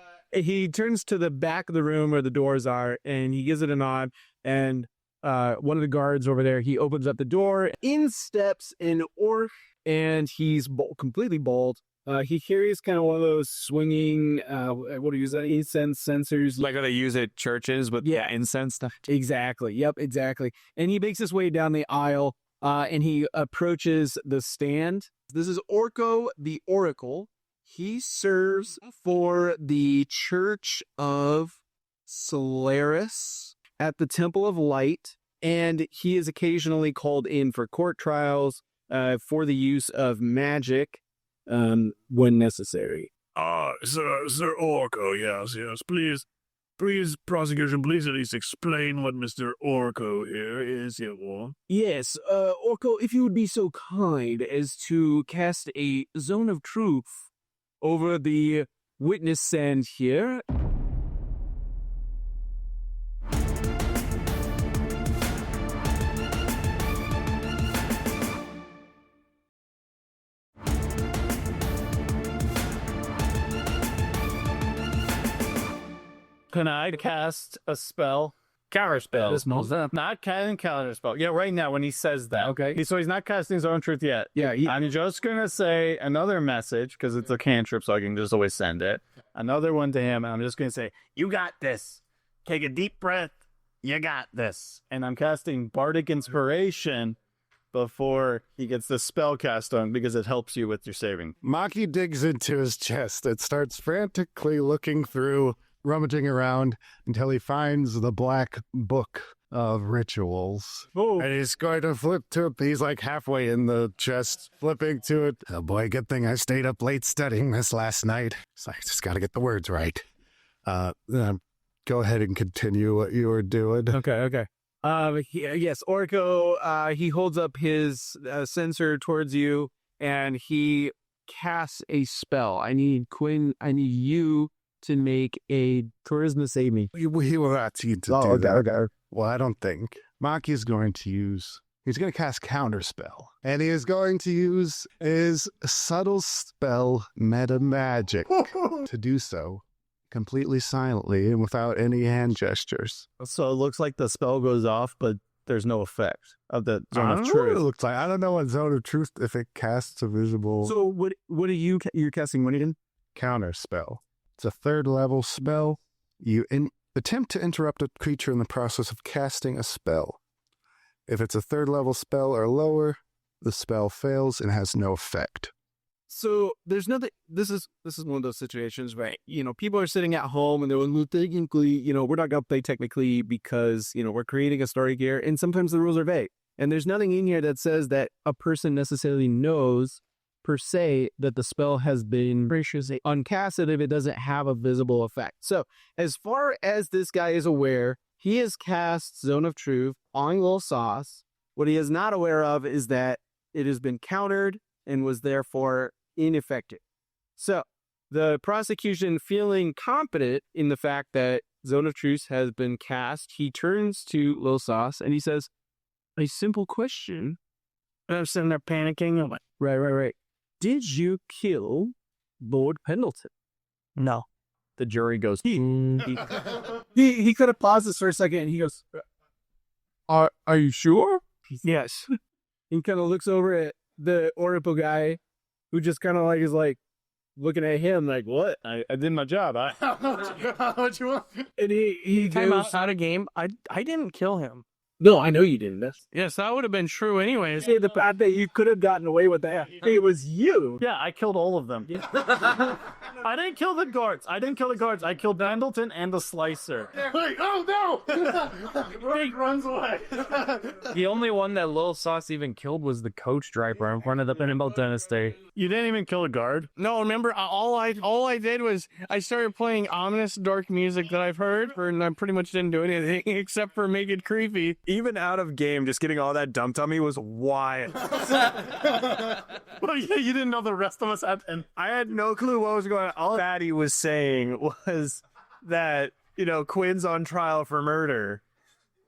turns to the back of the room where the doors are, and he gives it a nod, and one of the guards over there, he opens up the door. In steps an orc, and he's completely bald. He carries kind of one of those swinging, what do you use that? Incense sensors. Like how they use at churches with incense stuff. Exactly. Yep, exactly. And he makes his way down the aisle, and he approaches the stand. This is Orko the Oracle. He serves for the Church of Solaris at the Temple of Light, and he is occasionally called in for court trials for the use of magic when necessary. Sir Orko, yes. Please, prosecution, please at least explain what Mr. Orko here is here for. Yes, Orko, if you would be so kind as to cast a zone of truth over the witness stand here. Can I cast a spell? Counter spell. Not casting counter spell. Yeah, right now when he says that. Okay. So he's not casting his own truth yet. Yeah. I'm just going to say another message because it's a cantrip, so I can just always send it. Another one to him, and I'm just going to say, you got this. Take a deep breath. You got this. And I'm casting Bardic Inspiration before he gets the spell cast on because it helps you with your saving. Maki digs into his chest and starts frantically looking through, rummaging around until he finds the black book of rituals. Oh. And he's going to flip to it. He's like halfway in the chest, flipping to it. Oh boy, good thing I stayed up late studying this last night. So I just got to get the words right. Go ahead and continue what you were doing. Okay. Yes, Orko, he holds up his sensor towards you, and he casts a spell. I need you to make a charisma saving. He will ask you to do that. Okay. Well, I don't think. Maki's going to he's going to cast Counterspell. And he is going to use his subtle spell, Meta Magic, to do so completely silently and without any hand gestures. So it looks like the spell goes off, but there's no effect of the zone I of don't know what truth. it looks like. I don't know what Zone of Truth, if it casts a visible... So what are you're casting what again? Counterspell. It's a 3rd level spell. You attempt to interrupt a creature in the process of casting a spell. If it's a 3rd level spell or lower, the spell fails and has no effect. So there's nothing. This is one of those situations where people are sitting at home and they're like, well, technically, we're not gonna play technically because we're creating a story here, and sometimes the rules are vague, and there's nothing in here that says that a person necessarily knows per se that the spell has been uncasted if it doesn't have a visible effect. So as far as this guy is aware, he has cast Zone of Truth on Lil Sauce. What he is not aware of is that it has been countered and was therefore ineffective. So the prosecution, feeling confident in the fact that Zone of Truth has been cast, he turns to Lil Sauce and he says, a simple question. I'm sitting there panicking. I'm like, Right. Did you kill Lord Pendleton? no. The jury goes, He could have paused this for a second and he goes, Are you sure? Yes. He kind of looks over at the Oripo guy who just kind of is looking at him like, what? I did my job. What you want? And he Time goes, out of game. I didn't kill him. no, I know you didn't. Yes, that would have been true anyways. Say the fact that you could have gotten away with that. It was you. Yeah, I killed all of them. I didn't kill the guards. I killed Pendleton and the Slicer. Wait, oh no! Rorick runs away. The only one that Lil Sauce even killed was the coach driver in front of the Pinball Dynasty. You didn't even kill a guard? No, remember, all I did was I started playing ominous, dark music that I've heard, and I pretty much didn't do anything except for make it creepy. Even out of game, just getting all that dumped on me was wild. Well, yeah, you didn't know the rest of us had. And I had no clue what was going on. All Fatty was saying was that, Quinn's on trial for murder.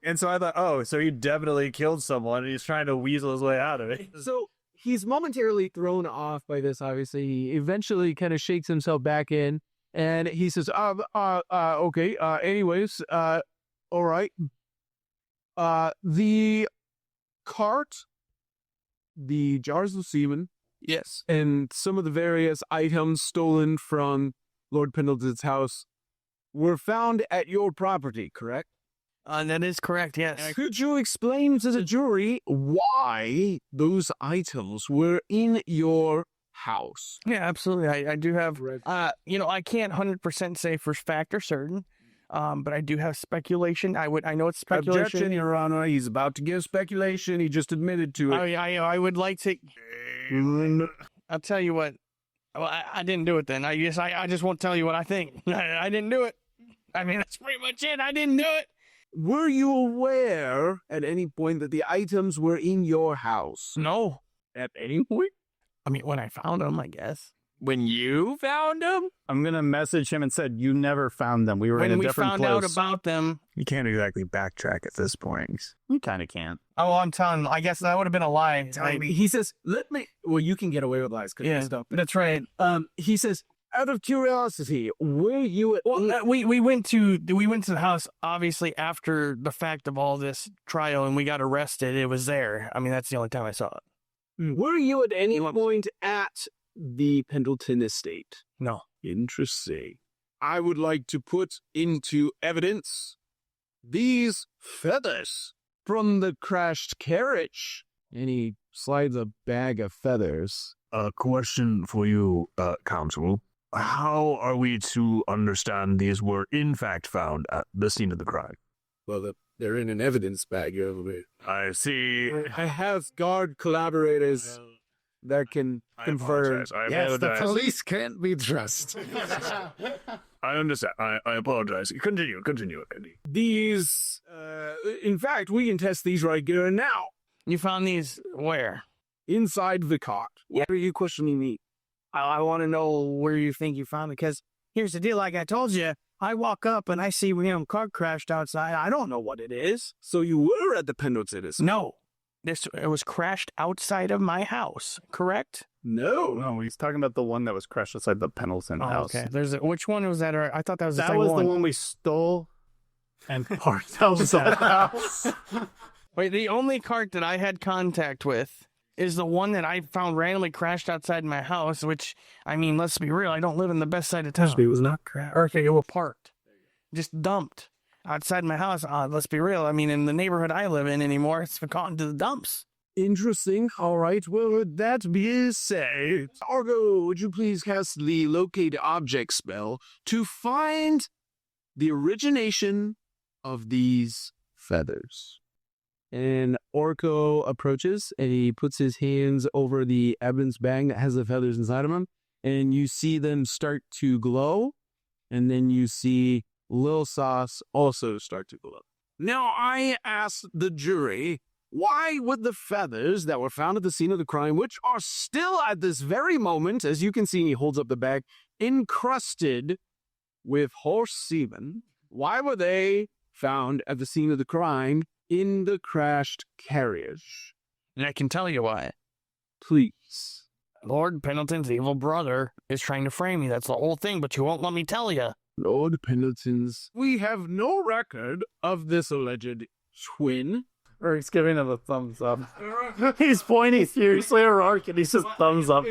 And so I thought, oh, so he definitely killed someone and he's trying to weasel his way out of it. So He's momentarily thrown off by this, obviously. He eventually kind of shakes himself back in, and he says, okay, anyways, all right. The cart, the jars of semen, Yes. and some of the various items stolen from Lord Pendleton's house were found at your property, correct? That is correct, yes. Could you explain to the jury why those items were in your house? Yeah, absolutely. I do have, I can't 100% say for fact or certain, but I do have speculation. I know it's speculation. Objection, Your Honor. He's about to give speculation. He just admitted to it. I would like to. I'll tell you what. Well, I didn't do it then. I just won't tell you what I think. I didn't do it. I mean, that's pretty much it. I didn't do it. Were you aware at any point that the items were in your house? No. At any point? I mean, when I found them, I guess. When you found them? I'm going to message him and said, you never found them. We were in When a we different found place. out about them. You can't exactly backtrack at this point. You kind of can't. Oh, I'm telling. I guess that would have been a lie. He says, well, you can get away with lies. Yeah, stuff. that's right. He says, out of curiosity, were you at... Well, we went to the house obviously after the fact of all this trial, and we got arrested. It was there. I mean, that's the only time I saw it. Were you at any point at the Pendleton estate? No. Interesting. I would like to put into evidence these feathers from the crashed carriage. And he slides a bag of feathers. A question for you, Counsel. How are we to understand these were in fact found at the scene of the crime? Well, they're in an evidence bag over there. I see. I have guard collaborators that can confirm. Yes, the police can't be trusted. I understand. I apologize. Continue, Andy. These, in fact, we can test these right here and now. You found these where? Inside the cart. What are you questioning me? I want to know where you think you found it, because here's the deal. Like I told you, I walk up and I see car crashed outside. I don't know what it is. So you were at the Pendleton estate? No. It was crashed outside of my house, correct? No, he's talking about the one that was crashed outside the Pendleton house. Okay. Which one was that? I thought that was the That same was one. the one we stole and parked outside the house. Wait, the only cart that I had contact with is the one that I found randomly crashed outside my house, which, I mean, let's be real, I don't live in the best side of town. It was not crashed. Okay, it was parked. Just dumped outside my house. Let's be real, I mean, in the neighborhood I live in anymore, it's been gone to the dumps. Interesting. All right. Well, with that being said, Argo, would you please cast the locate object spell to find the origination of these feathers? And Orko approaches and he puts his hands over the evidence bag that has the feathers inside of them. And you see them start to glow. And then you see Lil Sauce also start to glow. Now, I asked the jury, why would the feathers that were found at the scene of the crime, which are still at this very moment, as you can see, he holds up the bag, encrusted with horse semen, why were they found at the scene of the crime in the crashed carriage? And I can tell you why. Please. Lord Pendleton's evil brother is trying to frame me. That's the whole thing, but you won't let me tell you. Lord Pendleton's... We have no record of this alleged twin. Or he's giving him a thumbs up. He's pointing furiously at Rorick and he says thumbs up.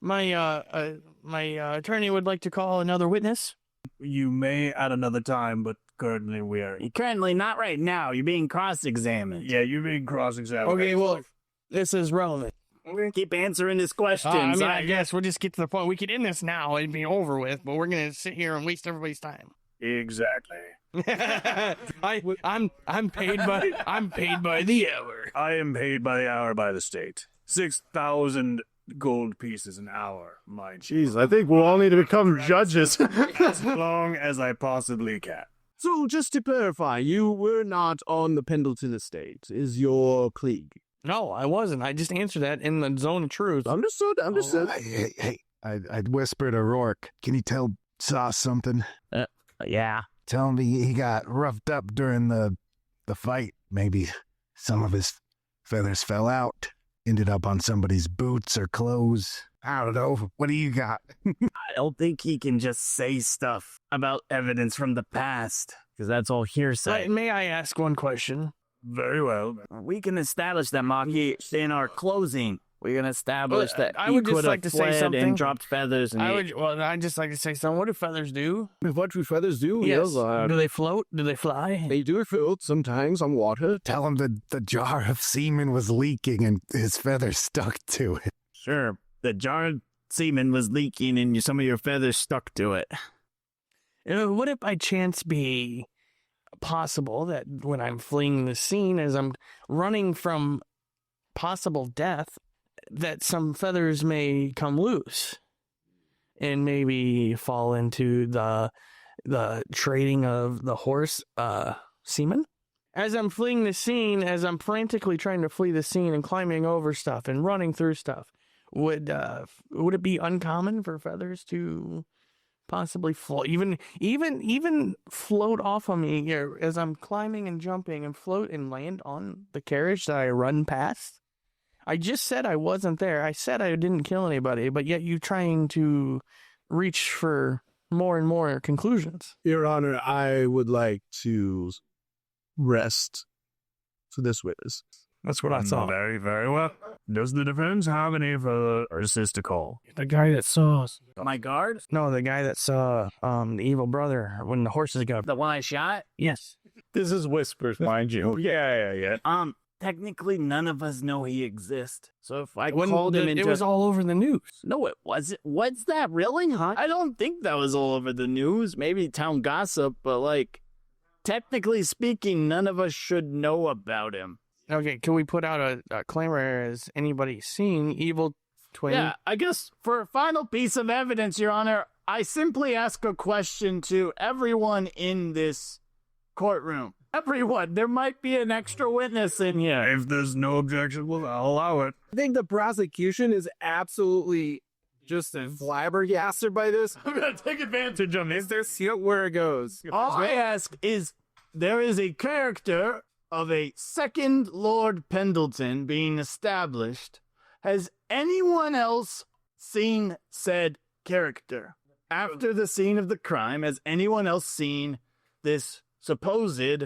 My attorney would like to call another witness. You may at another time, but currently we are... Currently, not right now. You're being cross-examined. Yeah, you're being cross-examined. Okay, well, this is relevant. We're going to keep answering his questions. I guess we'll just get to the point. We could end this now and be over with, but we're going to sit here and waste everybody's time. Exactly. I'm paid by the hour. I am paid by the hour by the state. 6,000 gold pieces an hour, mind you. Jeez, I think we'll all need to become judges. As long as I possibly can. So, just to clarify, you were not on the Pendleton estate, is your plea? No, I wasn't. I just answered that in the zone of truth. Understood. Hey, I'd whisper to Rorick, can you tell Sauce something? Yeah. Tell him he got roughed up during the fight. Maybe some of his feathers fell out. ended up on somebody's boots or clothes. I don't know. What do you got? I don't think he can just say stuff about evidence from the past, because that's all hearsay. May I ask one question? Very well. We can establish that, Maki, in our closing. We can establish that I he would just could like have to say fled something. and dropped feathers. And I'd just like to say something. What do feathers do? What do feathers do? Yes. Yes, Do they float? Do they fly? they do float sometimes on water. Tell him the jar of semen was leaking and his feathers stuck to it. Sure, the jar of semen was leaking and some of your feathers stuck to it. Would it by chance be possible that when I'm fleeing the scene, as I'm running from possible death, that some feathers may come loose and maybe fall into the trading of the horse semen? As I'm fleeing the scene, as I'm frantically trying to flee the scene and climbing over stuff and running through stuff, would it be uncommon for feathers to possibly float, even float off of me here as I'm climbing and jumping and float and land on the carriage that I run past? I just said I wasn't there. I said I didn't kill anybody, but yet you trying to reach for more and more conclusions. Your Honor, I would like to rest for this witness. That's what I thought. Very, very well. Does the defense have any further urges to call? The guy that saw us. My guard? No, the guy that saw the evil brother when the horses got. The one I shot? Yes. This is whispers, mind you. Yeah. Technically, none of us know he exists. So if I called him into... It was all over the news. No, it wasn't. Was that really? Huh? I don't think that was all over the news. Maybe town gossip, but, technically speaking, none of us should know about him. Okay, can we put out a claimer as anybody seen evil twin? Yeah, I guess for a final piece of evidence, Your Honor, I simply ask a question to everyone in this courtroom. Everyone, there might be an extra witness in here. If there's no objection, I'll allow it. I think the prosecution is absolutely just flabbergasted by this. I'm going to take advantage of this. There's see where it goes. All I ask is, there is a character of a second Lord Pendleton being established. Has anyone else seen said character? After the scene of the crime, has anyone else seen this supposed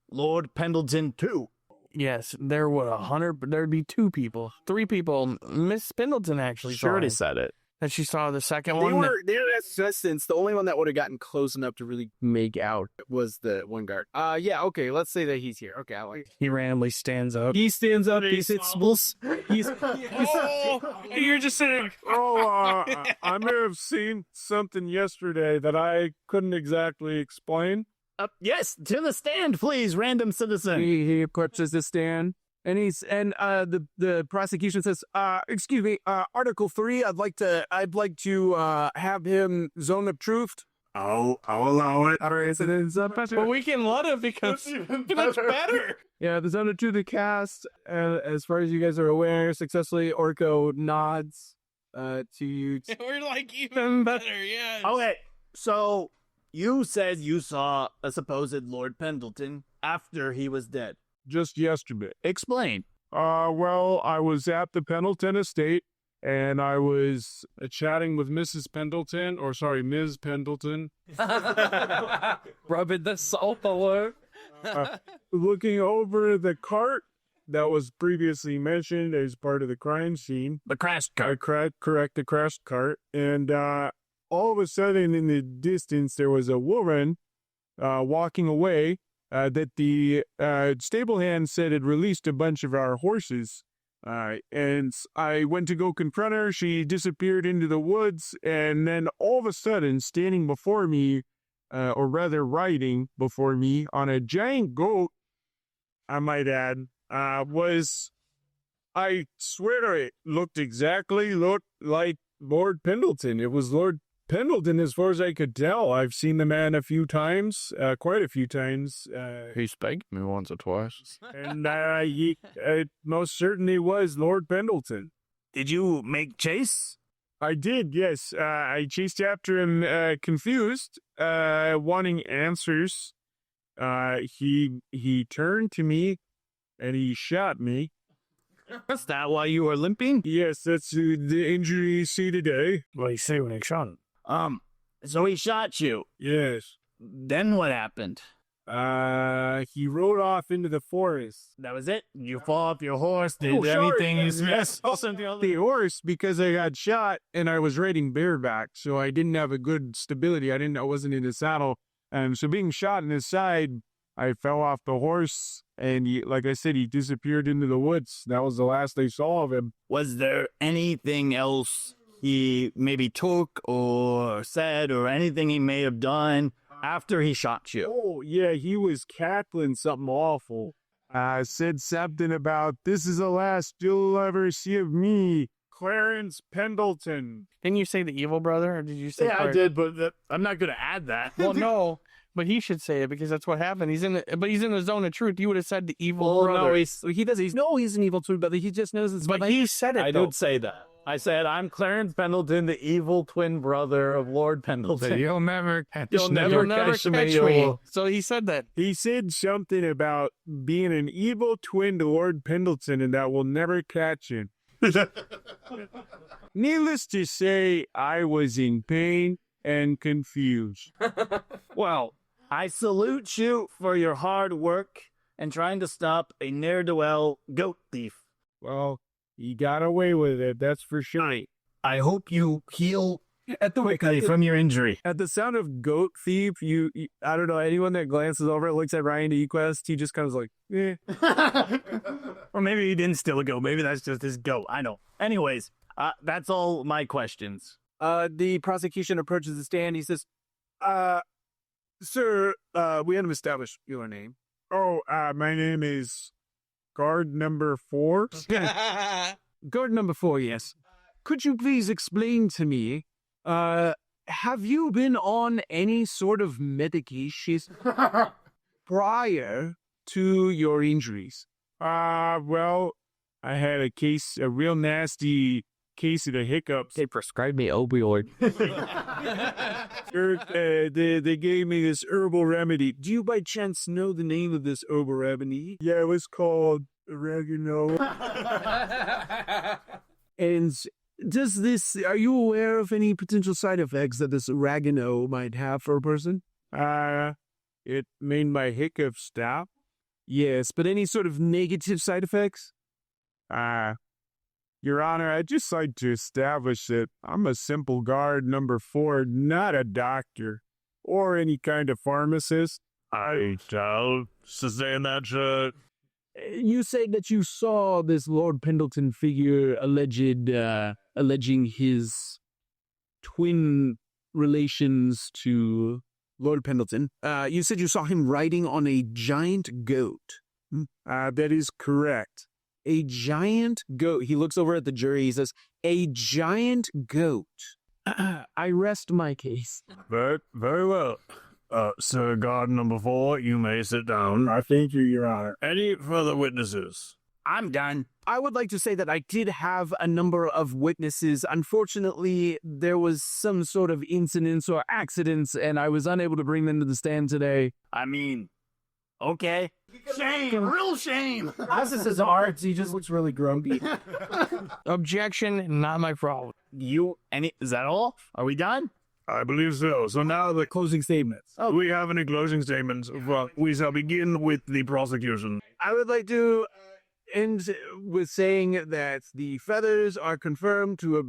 Lord Pendleton 2? Yes, there were 100, but there'd be 2 people. 3 people. Miss Pendleton actually She already saw it. said it. That she saw the second They one. were there. Since the only one that would have gotten close enough to really make out was the one guard. Yeah. Okay. Let's say that he's here. Okay. I like. He randomly stands up. He stands up. He sits. He's You're just sitting. I may have seen something yesterday that I couldn't exactly explain. Yes, to the stand, please, random citizen. He approaches the stand. And the prosecution says, excuse me, Article 3, I'd like to have him zone of truth. I'll allow it. All right, so it's But we can let him because that's better. Yeah, the zone of truth cast, as far as you guys are aware, successfully. Orko nods to you. We're like even better, yeah. Okay, so you said you saw a supposed Lord Pendleton after he was dead. Just yesterday. Explain. Well, I was at the Pendleton estate, and I was chatting with Ms. Pendleton. Rubbing the salt all over. Looking over the cart that was previously mentioned as part of the crime scene. The crash cart. Correct, the crash cart. And all of a sudden, in the distance, there was a woman walking away. That the stable hand said had released a bunch of our horses. And I went to go confront her. She disappeared into the woods. And then all of a sudden, standing before me, or rather riding before me on a giant goat, I might add, was, I swear it looked like Lord Pendleton. It was Lord Pendleton, as far as I could tell. I've seen the man a few times, quite a few times. He spanked me once or twice. And it most certainly was Lord Pendleton. Did you make chase? I did, yes. I chased after him, confused, wanting answers. He turned to me, and he shot me. Is that why you were limping? Yes, that's the injury you see today. What do you say when he shot him? So he shot you. Yes. Then what happened? He rode off into the forest. That was it? You fall off your horse, did Oh, sorry. anything you Yes. The horse, because I got shot and I was riding bareback, so I didn't have a good stability. I wasn't in the saddle. So being shot in the side, I fell off the horse, and like I said, he disappeared into the woods. That was the last I saw of him. Was there anything else he maybe took or said or anything he may have done after he shot you? Oh, yeah, he was cackling something awful. Said something about, this is the last you'll ever see of me, Clarence Pendleton. Didn't you say the evil brother, or did you say? Yeah, I did, but I'm not going to add that. Well, no, but he should say it because that's what happened. He's in the zone of truth. You would have said the evil brother. No, he does. He's an evil twin brother. He just knows it's. But he said it. I though. did say that. I said I'm Clarence Pendleton, the evil twin brother of Lord Pendleton. You'll never catch You'll never catch me. So he said that. He said something about being an evil twin to Lord Pendleton and that will never catch him. Needless to say, I was in pain and confused. Well, I salute you for your hard work and trying to stop a ne'er-do-well goat thief. Well, he got away with it, that's for sure. I hope you heal quickly from your injury. At the sound of goat thief, you I don't know, anyone that glances over it looks at Ryan to Equest, he just kind of like, eh. Or maybe he didn't steal a goat. Maybe that's just his goat. I know. Anyways, that's all my questions. The prosecution approaches the stand. He says, Sir, we haven't established your name. Oh, my name is guard number 4. Guard number 4, yes. Could you please explain to me, have you been on any sort of medication prior to your injuries? Well, I had a real nasty case of the hiccups. They prescribed me opioid. They gave me this herbal remedy. Do you by chance know the name of this herbal remedy? Yeah, it was called oregano. And are you aware of any potential side effects that this oregano might have for a person? It made my hiccups stop. Yes, but any sort of negative side effects? Your Honor, I'd just like to establish that I'm a simple guard number 4, not a doctor or any kind of pharmacist. I shall sustain that. You say that you saw this Lord Pendleton figure alleging his twin relations to Lord Pendleton. You said you saw him riding on a giant goat. That is correct. A giant goat. He looks over at the jury. He says, a giant goat. I rest my case. Very well. Sir Guard number 4, you may sit down. I thank you, Your Honor. Any further witnesses? I'm done. I would like to say that I did have a number of witnesses. Unfortunately, there was some sort of incidents or accidents, and I was unable to bring them to the stand today. I mean, okay. Shame, real shame. As this is art, he just looks really grumpy. Objection, not my problem. Is that all? Are we done? I believe so. So now the closing statements. Oh. Do we have any closing statements? Well, we shall begin with the prosecution. I would like to end with saying that the feathers are confirmed to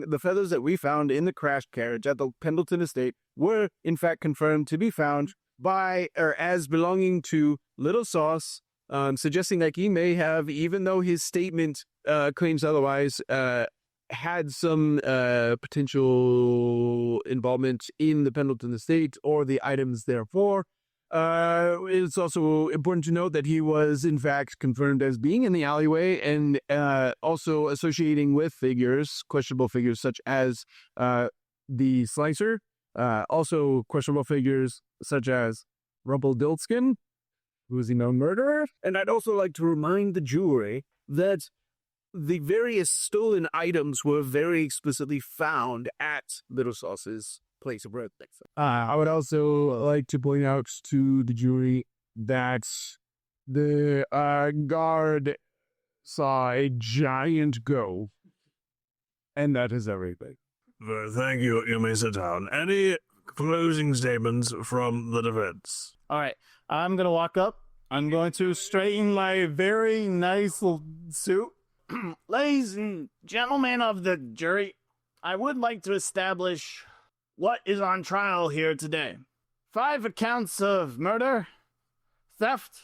the feathers that we found in the crash carriage at the Pendleton estate were in fact confirmed to be found as belonging to Little Sauce, suggesting that he may have, even though his statement claims otherwise, had some potential involvement in the Pendleton estate or the items therefore. It's also important to note that he was in fact confirmed as being in the alleyway and also associating with questionable figures such as the Slicer, also questionable figures such as Rumpelstiltskin, who is a known murderer. And I'd also like to remind the jury that the various stolen items were very explicitly found at Little Sauce's place of residence. I would also like to point out to the jury that the guard saw a giant go. And that is everything. Thank you. You may sit down. Any closing statements from the defense? All right, I'm going to walk up. I'm going to straighten my very nice little suit. Ladies and gentlemen of the jury, I would like to establish what is on trial here today. 5 accounts of murder, theft,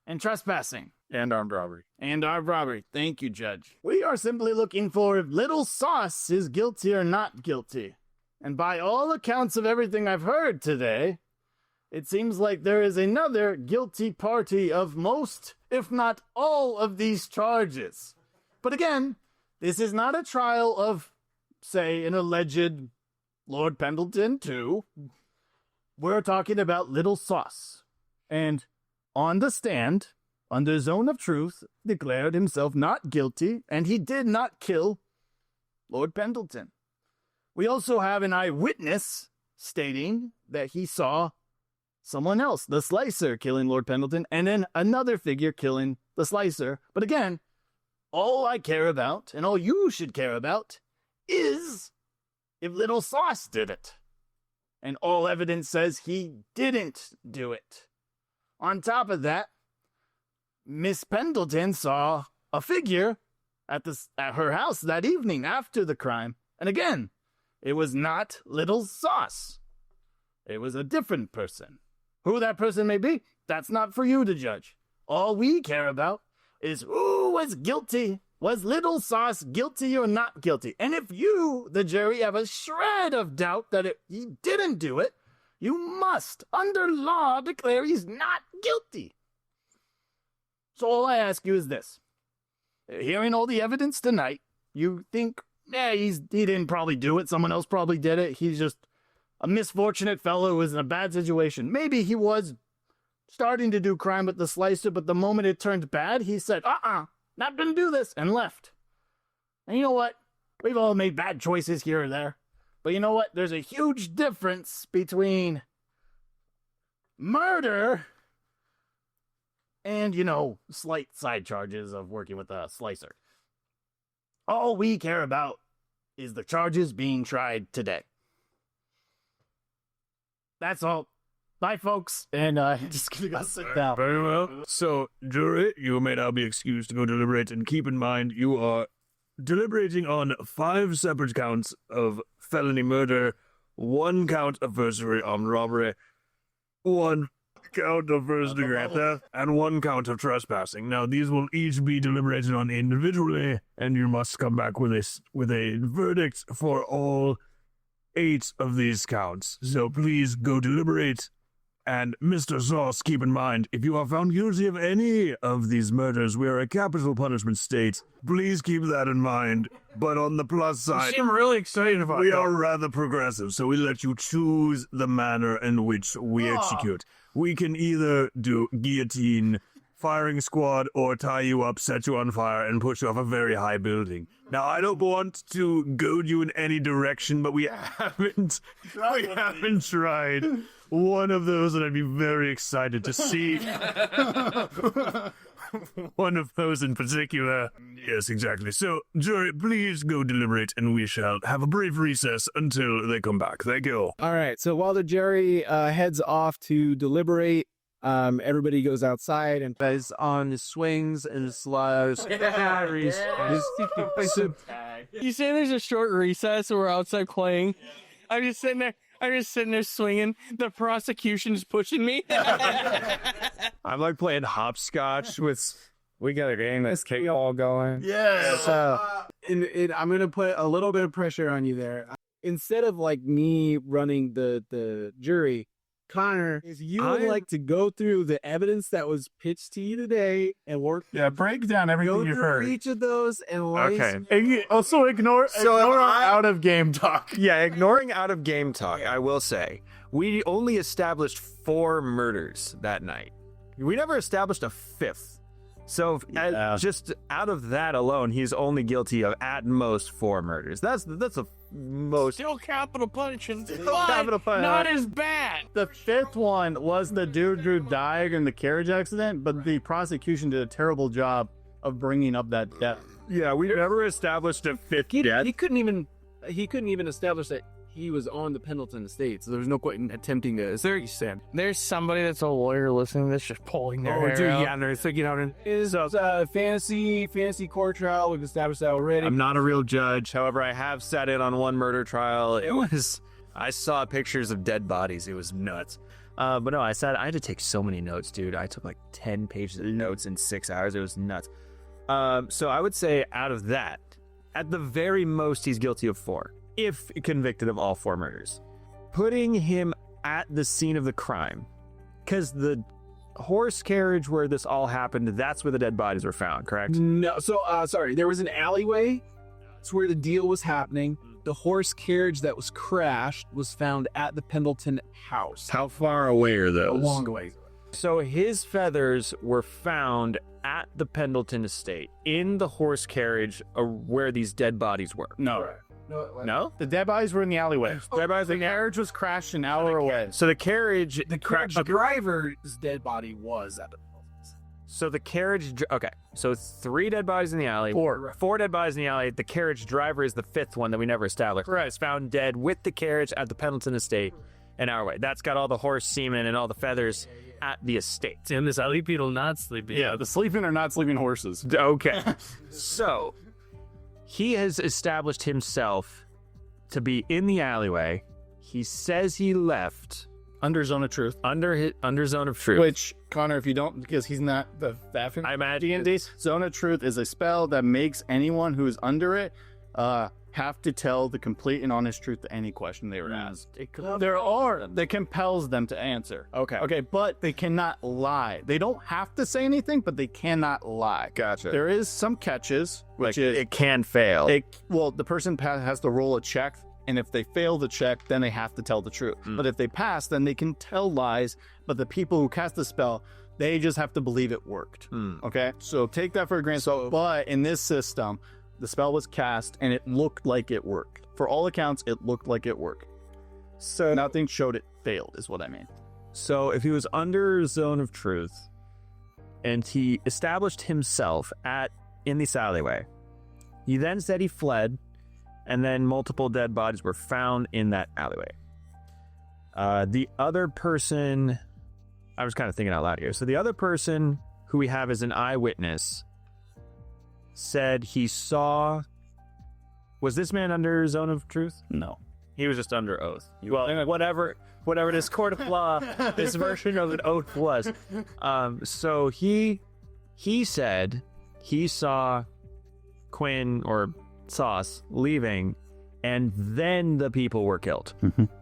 and trespassing. And armed robbery. And armed robbery. Thank you, Judge. We are simply looking for if Little Sauce is guilty or not guilty. And by all accounts of everything I've heard today, it seems like there is another guilty party of most, if not all, of these charges. But again, this is not a trial of, say, an alleged Lord Pendleton 2. We're talking about Little Sauce. And on the stand, under zone of truth, declared himself not guilty, and he did not kill Lord Pendleton. We also have an eyewitness stating that he saw someone else, the Slicer, killing Lord Pendleton, and then another figure killing the Slicer. But again, all I care about, and all you should care about, is if Little Sauce did it. And all evidence says he didn't do it. On top of that, Miss Pendleton saw a figure at her house that evening after the crime. And again, it was not Little Sauce. It was a different person. Who that person may be, that's not for you to judge. All we care about is who was guilty. Was Little Sauce guilty or not guilty? And if you, the jury, have a shred of doubt that he didn't do it, you must, under law, declare he's not guilty. So all I ask you is this. Hearing all the evidence tonight, you think, he didn't probably do it. Someone else probably did it. He's just a misfortunate fellow who was in a bad situation. Maybe he was starting to do crime with the Slicer, but the moment it turned bad, he said, not gonna do this, and left. And you know what? We've all made bad choices here or there. But you know what? There's a huge difference between murder and, slight side charges of working with a Slicer. All we care about is the charges being tried today. That's all. Bye, folks. And just gonna go sit down. Very well. So, jury, you may now be excused to go deliberate, and keep in mind you are deliberating on 5 separate counts of felony murder, 1 count of first-degree armed robbery, 1 count of first-degree theft, and 1 count of trespassing. Now, these will each be deliberated on individually, and you must come back with a verdict for all 8 of these counts. So please go deliberate. And Mr. Sauce, keep in mind, if you are found guilty of any of these murders, we are a capital punishment state. Please keep that in mind. But on the plus side, You seem really excited about we that. are rather progressive, so we let you choose the manner in which we execute. We can either do guillotine, firing squad, or tie you up, set you on fire, and push you off a very high building. Now, I don't want to goad you in any direction, but we haven't tried one of those, and I'd be very excited to see one of those in particular. Yes, exactly. So, jury, please go deliberate, and we shall have a brief recess until they come back. Thank you. All right. So while the jury heads off to deliberate, everybody goes outside and Guys on the swings and slides. You say there's a short recess and we're outside playing. I'm just sitting there swinging. The prosecution's pushing me. I'm like playing hopscotch with. We got a game that's all going. Yes. I'm going to put a little bit of pressure on you there. Instead of like me running the jury, Connor, if you would like to go through the evidence that was pitched to you today and work. Yeah, break down everything you heard. Each of those and Okay. Also, ignore our out of game talk. Yeah, ignoring out of game talk, I will say, we only established 4 murders that night. We never established a 5th. So just out of that alone, he's only guilty of at most 4 murders. That's a most Still capital punishment. capital punishment. Not as bad. The 5th one was the dude who died in the carriage accident, but the prosecution did a terrible job of bringing up that death. Yeah, we never established a fifth death. He couldn't even establish that he was on the Pendleton estate, so there was no point in attempting to. Is there? You said. There's somebody that's a lawyer listening to this just pulling their hair out. Yeah, and they're thinking out in is fantasy court trial. We've established that already. I'm not a real judge. However, I have sat in on one murder trial. I saw pictures of dead bodies. It was nuts. But no, I had to take so many notes, dude. I took like 10 pages of notes in 6 hours. It was nuts. So I would say out of that, at the very most, he's guilty of 4. If convicted of all 4 murders. Putting him at the scene of the crime, because the horse carriage where this all happened, that's where the dead bodies were found, correct? No, so sorry, there was an alleyway. That's where the deal was happening. The horse carriage that was crashed was found at the Pendleton house. How far away are A those? long way. So his feathers were found at the Pendleton estate in the horse carriage where these dead bodies were. No? The dead bodies were in the alleyway. The carriage was crashed an hour away. So the carriage... The driver's dead body was at the So the carriage... Okay, so 3 dead bodies in the alley. 4 dead bodies in the alley. The carriage driver is the 5th one that we never established. Right. Is found dead with the carriage at the Pendleton estate an hour away. That's got all the horse semen and all the feathers at the estate. And this alley people not sleeping. Yeah, the sleeping or not sleeping horses. Okay. So he has established himself to be in the alleyway. He says he left Under Zone of Truth. under Zone of Truth. Which, Connor, if you don't, because he's not the Faffin. I imagine D&D, Zone of Truth is a spell that makes anyone who is under it have to tell the complete and honest truth to any question they were asked. That compels them to answer. Okay, but they cannot lie. They don't have to say anything, but they cannot lie. Gotcha. There is some catches, which Like, is it can fail. the person has to roll a check, and if they fail the check, then they have to tell the truth. But if they pass, then they can tell lies. But the people who cast the spell, they just have to believe it worked. Okay, so take that for a granted. But in this system, the spell was cast, and it looked like it worked. For all accounts, it looked like it worked. So nothing showed it failed, is what I mean. So if he was under Zone of Truth and he established himself in this alleyway, he then said he fled, and then multiple dead bodies were found in that alleyway. The other person, I was kind of thinking out loud here. So the other person who we have as an eyewitness said he saw... Was this man under Zone of Truth? No. He was just under oath. Well, whatever this court of law, this version of an oath was. So he said he saw Quinn or Sauce leaving, and then the people were killed.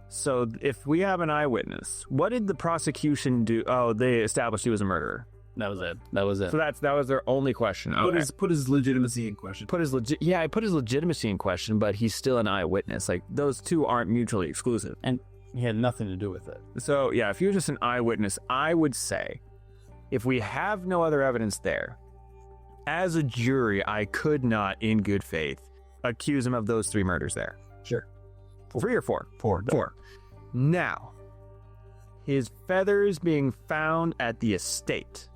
So if we have an eyewitness, what did the prosecution do? Oh, they established he was a murderer. That was it. So that was their only question. Put his legitimacy in question. I put his legitimacy in question, but he's still an eyewitness. Like, those two aren't mutually exclusive. And he had nothing to do with it. So yeah, if you're just an eyewitness, I would say, if we have no other evidence there, as a jury, I could not, in good faith, accuse him of those 3 murders there. Sure. 3 or 4? 4. 4. Now, his feathers being found at the estate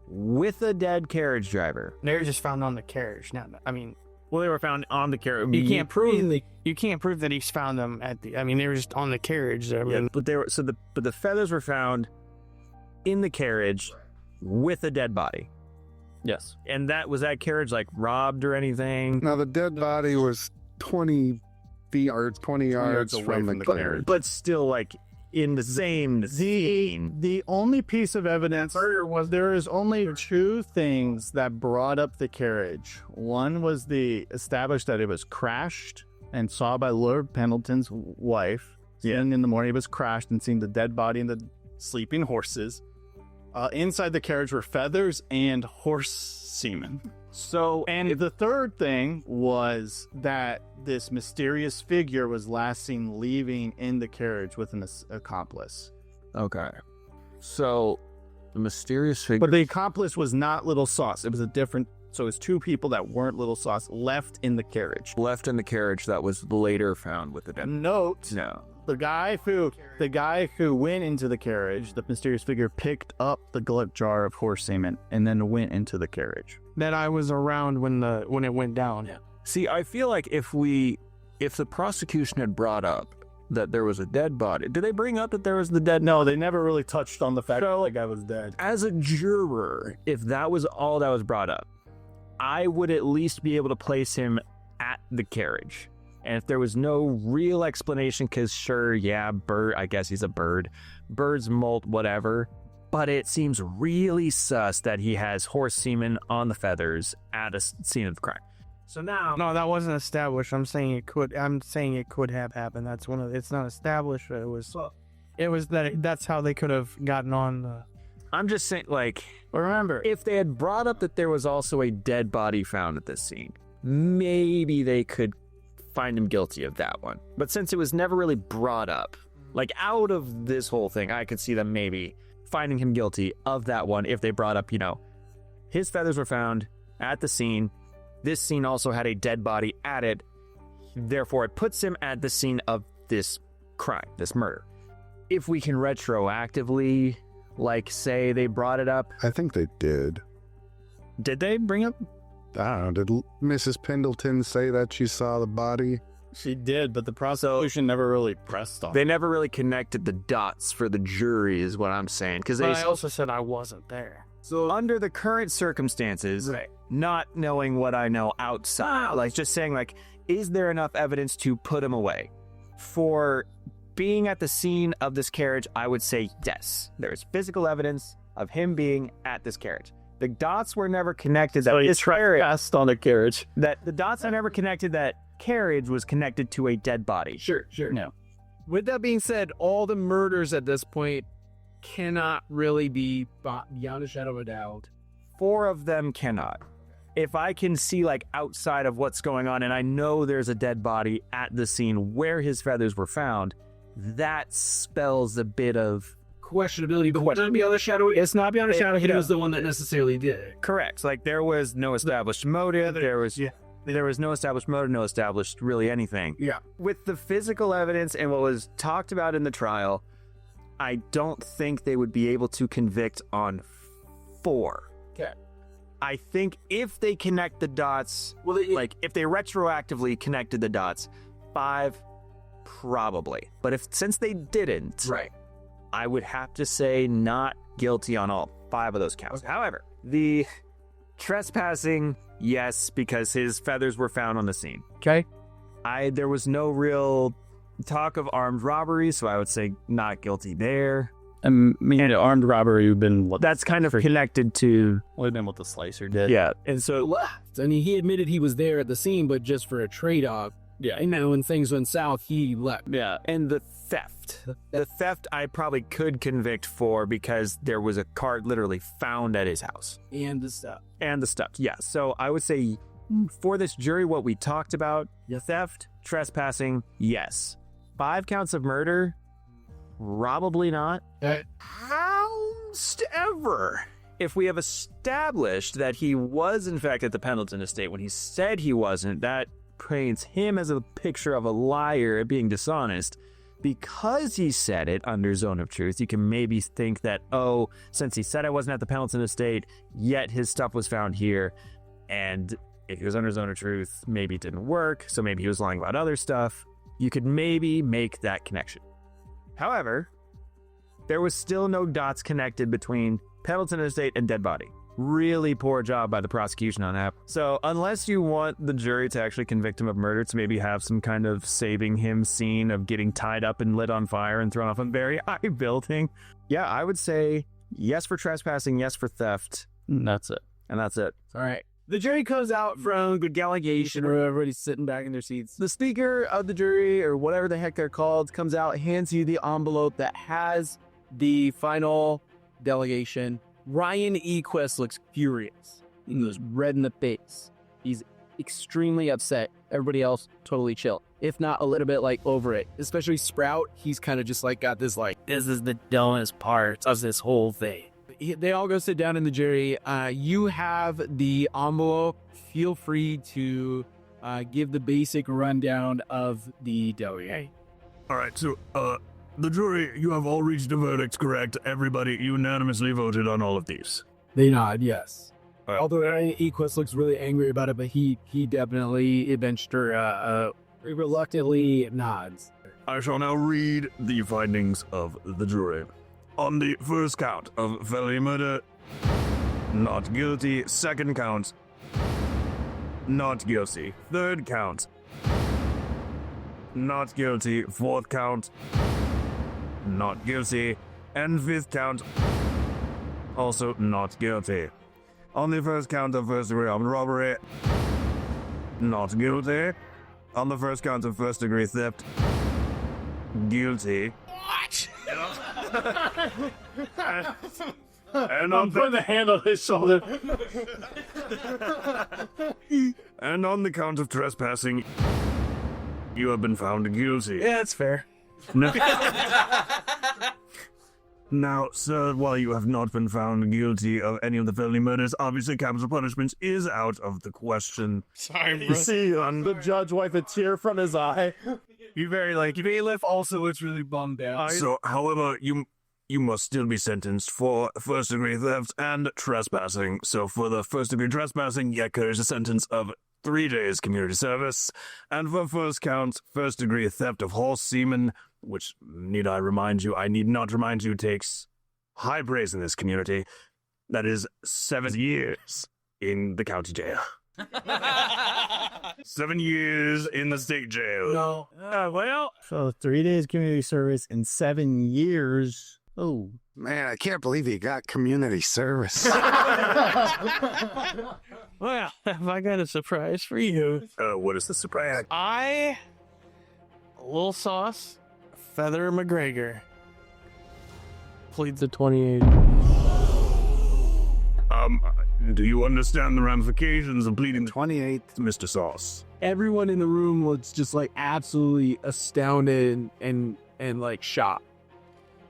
with a dead carriage driver. They were just found on the carriage. Well, they were found on the carriage. You can't prove that he's found them at the. I mean, they were just on the carriage. But they were but the feathers were found in the carriage with a dead body. Yes. And was that carriage like robbed or anything? Now, the dead body was 20 feet or 20 yards away from the carriage. But still, like, in the same scene. The only piece of evidence there is only 2 things that brought up the carriage. One was established that it was crashed and saw by Lord Pendleton's wife. And in the morning it was crashed and seen the dead body and the sleeping horses. Inside the carriage were feathers and horse semen. And the third thing was that this mysterious figure was last seen leaving in the carriage with an accomplice. Okay. So, the mysterious figure... But the accomplice was not Little Sauce. It was so it was 2 people that weren't Little Sauce left in the carriage. Left in the carriage that was later found with the dead... Note No. The guy who went into the carriage, the mysterious figure picked up the jar of horse semen and then went into the carriage. That I was around when it went down. Yeah. See, I feel like if the prosecution had brought up that there was a dead body, did they bring up that there was the dead? No, they never really touched on the fact that the guy was dead. As a juror, if that was all that was brought up, I would at least be able to place him at the carriage. And if there was no real explanation, because sure, yeah, bird, I guess he's a bird. Birds molt, whatever. But it seems really sus that he has horse semen on the feathers at a scene of the crime. So now... No, that wasn't established. I'm saying it could have happened. That's it's not established. It was that's how they could have gotten on. I'm just saying, like... But remember, if they had brought up that there was also a dead body found at this scene, maybe they could find him guilty of that one. But since it was never really brought up, like out of this whole thing, I could see them maybe finding him guilty of that one if they brought up, his feathers were found at the scene. This scene also had a dead body at it. Therefore, it puts him at the scene of this crime, this murder. If we can retroactively, say they brought it up. I think they did. Did they bring up? I don't know. Did Mrs. Pendleton say that she saw the body? She did, but the prosecution never really pressed on. They never really connected the dots for the jury, is what I'm saying. Because I also said I wasn't there. So under the current circumstances, right, not knowing what I know outside, just saying, is there enough evidence to put him away? For being at the scene of this carriage, I would say yes. There's physical evidence of him being at this carriage. The dots were never connected. So he trespassed on a carriage. That the dots are never connected. That carriage was connected to a dead body. Sure. No. With that being said, all the murders at this point cannot really be beyond a shadow of a doubt. 4 of them cannot. If I can see outside of what's going on and I know there's a dead body at the scene where his feathers were found, that spells a bit of questionability, but it's not beyond a shadow. It's not beyond a shadow. He was the one that necessarily did it. Correct. There was no established motive. There was no established motive, no established really anything. Yeah. With the physical evidence and what was talked about in the trial, I don't think they would be able to convict on 4. Okay. I think if they connect the dots, if they retroactively connected the dots, 5, probably. But since they didn't, right, I would have to say not guilty on all 5 of those counts. Okay. However, the trespassing, yes, because his feathers were found on the scene. Okay. There was no real talk of armed robbery, so I would say not guilty there. The armed robbery would have been that's kind of connected to would have been what the slicer did. Yeah, and so left. I mean, he admitted he was there at the scene, but just for a trade-off. Yeah, and then when things went south, he left. Yeah, and the theft. The theft I probably could convict for because there was a card literally found at his house. And the stuff. Yeah, so I would say for this jury, what we talked about, theft, trespassing, yes. 5 counts of murder, probably not. However, if we have established that he was in fact at the Pendleton estate when he said he wasn't, that paints him as a picture of a liar being dishonest. Because he said it under Zone of Truth, you can maybe think that, since he said I wasn't at the Pendleton estate, yet his stuff was found here, and if he was under Zone of Truth, maybe it didn't work, so maybe he was lying about other stuff. You could maybe make that connection. However, there was still no dots connected between Pendleton estate and dead body. Really poor job by the prosecution on that. So unless you want the jury to actually convict him of murder, to maybe have some kind of saving him scene of getting tied up and lit on fire and thrown off a very high building, yeah, I would say yes for trespassing, yes for theft. And that's it. All right. The jury comes out from good allegation, or everybody's sitting back in their seats. The speaker of the jury, or whatever the heck they're called, comes out, hands you the envelope that has the final delegation. Ryan Equest looks furious. He goes red in the face. He's extremely upset. Everybody else totally chill, if not a little bit over it. Especially Sprout, he's kind of just got this this is the dumbest part of this whole thing. They all go sit down in the jury. You have the envelope. Feel free to give the basic rundown of the delegate. All right, so, the jury, you have all reached a verdict, correct? Everybody unanimously voted on all of these. They nod, yes. All right. Although Equus looks really angry about it, but he definitely reluctantly nods. I shall now read the findings of the jury. On the first count of felony murder, not guilty. Second count, not guilty. Third count, not guilty. Fourth count, not guilty. And fifth count, also not guilty. On the first count of first-degree armed robbery, not guilty. On the first count of first-degree theft, guilty. What? And on Put the hand on his shoulder. And on the count of trespassing, you have been found guilty. Yeah, that's fair. Now, sir, while you have not been found guilty of any of the felony murders, obviously capital punishment is out of the question. Sorry, You see on the judge wipe a tear from his eye. You very like bailiff also looks really bummed out. So, however, you must still be sentenced for first-degree theft and trespassing. So, for the first-degree trespassing, there is a sentence of 3 days community service. And for first count, first-degree theft of horse semen, which, need I not remind you, takes high praise in this community. That is 7 years in the county jail. 7 years in the state jail. No. So 3 days community service in 7 years. Oh, Man, I can't believe you got community service. Well, have I got a surprise for you? What is the surprise? Lil Sauce, Feather McGregor, pleads the 28. Do you understand the ramifications of pleading 28. Mr. Sauce? Everyone in the room was just like absolutely astounded and like shocked.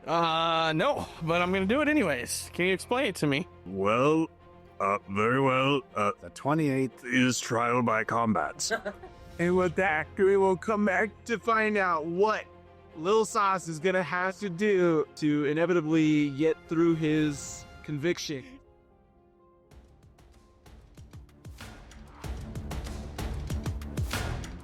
No, but I'm gonna do it anyways. Can you explain it to me? Well, very well. The 28th. Is trial by combat. And with that, we will come back to find out what Lil Sauce is gonna have to do to inevitably get through his conviction.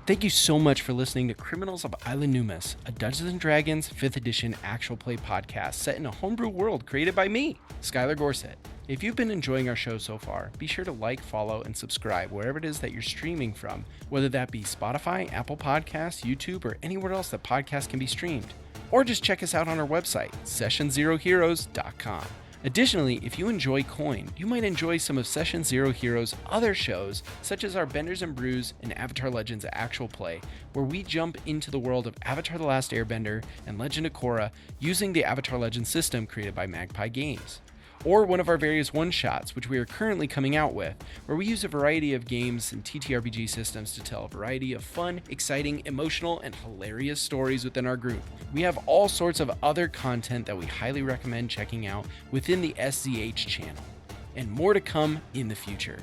Thank you so much for listening to Criminals of Isla Numus, a Dungeons & Dragons 5th edition actual play podcast set in a homebrew world created by me, Skylar Gorset. If you've been enjoying our show so far, be sure to like, follow, and subscribe wherever it is that you're streaming from, whether that be Spotify, Apple Podcasts, YouTube, or anywhere else that podcasts can be streamed. Or just check us out on our website, sessionzeroheroes.com. Additionally, if you enjoy Coin, you might enjoy some of Session Zero Heroes' other shows, such as our Benders and Brews and Avatar Legends Actual Play, where we jump into the world of Avatar The Last Airbender and Legend of Korra using the Avatar Legends system created by Magpie Games. Or one of our various one-shots, which we are currently coming out with, where we use a variety of games and TTRPG systems to tell a variety of fun, exciting, emotional, and hilarious stories within our group. We have all sorts of other content that we highly recommend checking out within the SZH channel, and more to come in the future.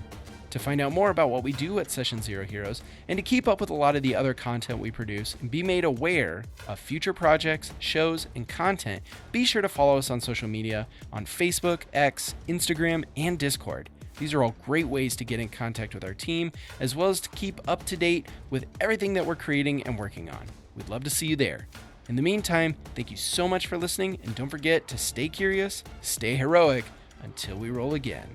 To find out more about what we do at Session Zero Heroes, and to keep up with a lot of the other content we produce and be made aware of future projects, shows, and content, be sure to follow us on social media on Facebook, X, Instagram, and Discord. These are all great ways to get in contact with our team, as well as to keep up to date with everything that we're creating and working on. We'd love to see you there. In the meantime, thank you so much for listening, and don't forget to stay curious, stay heroic, until we roll again.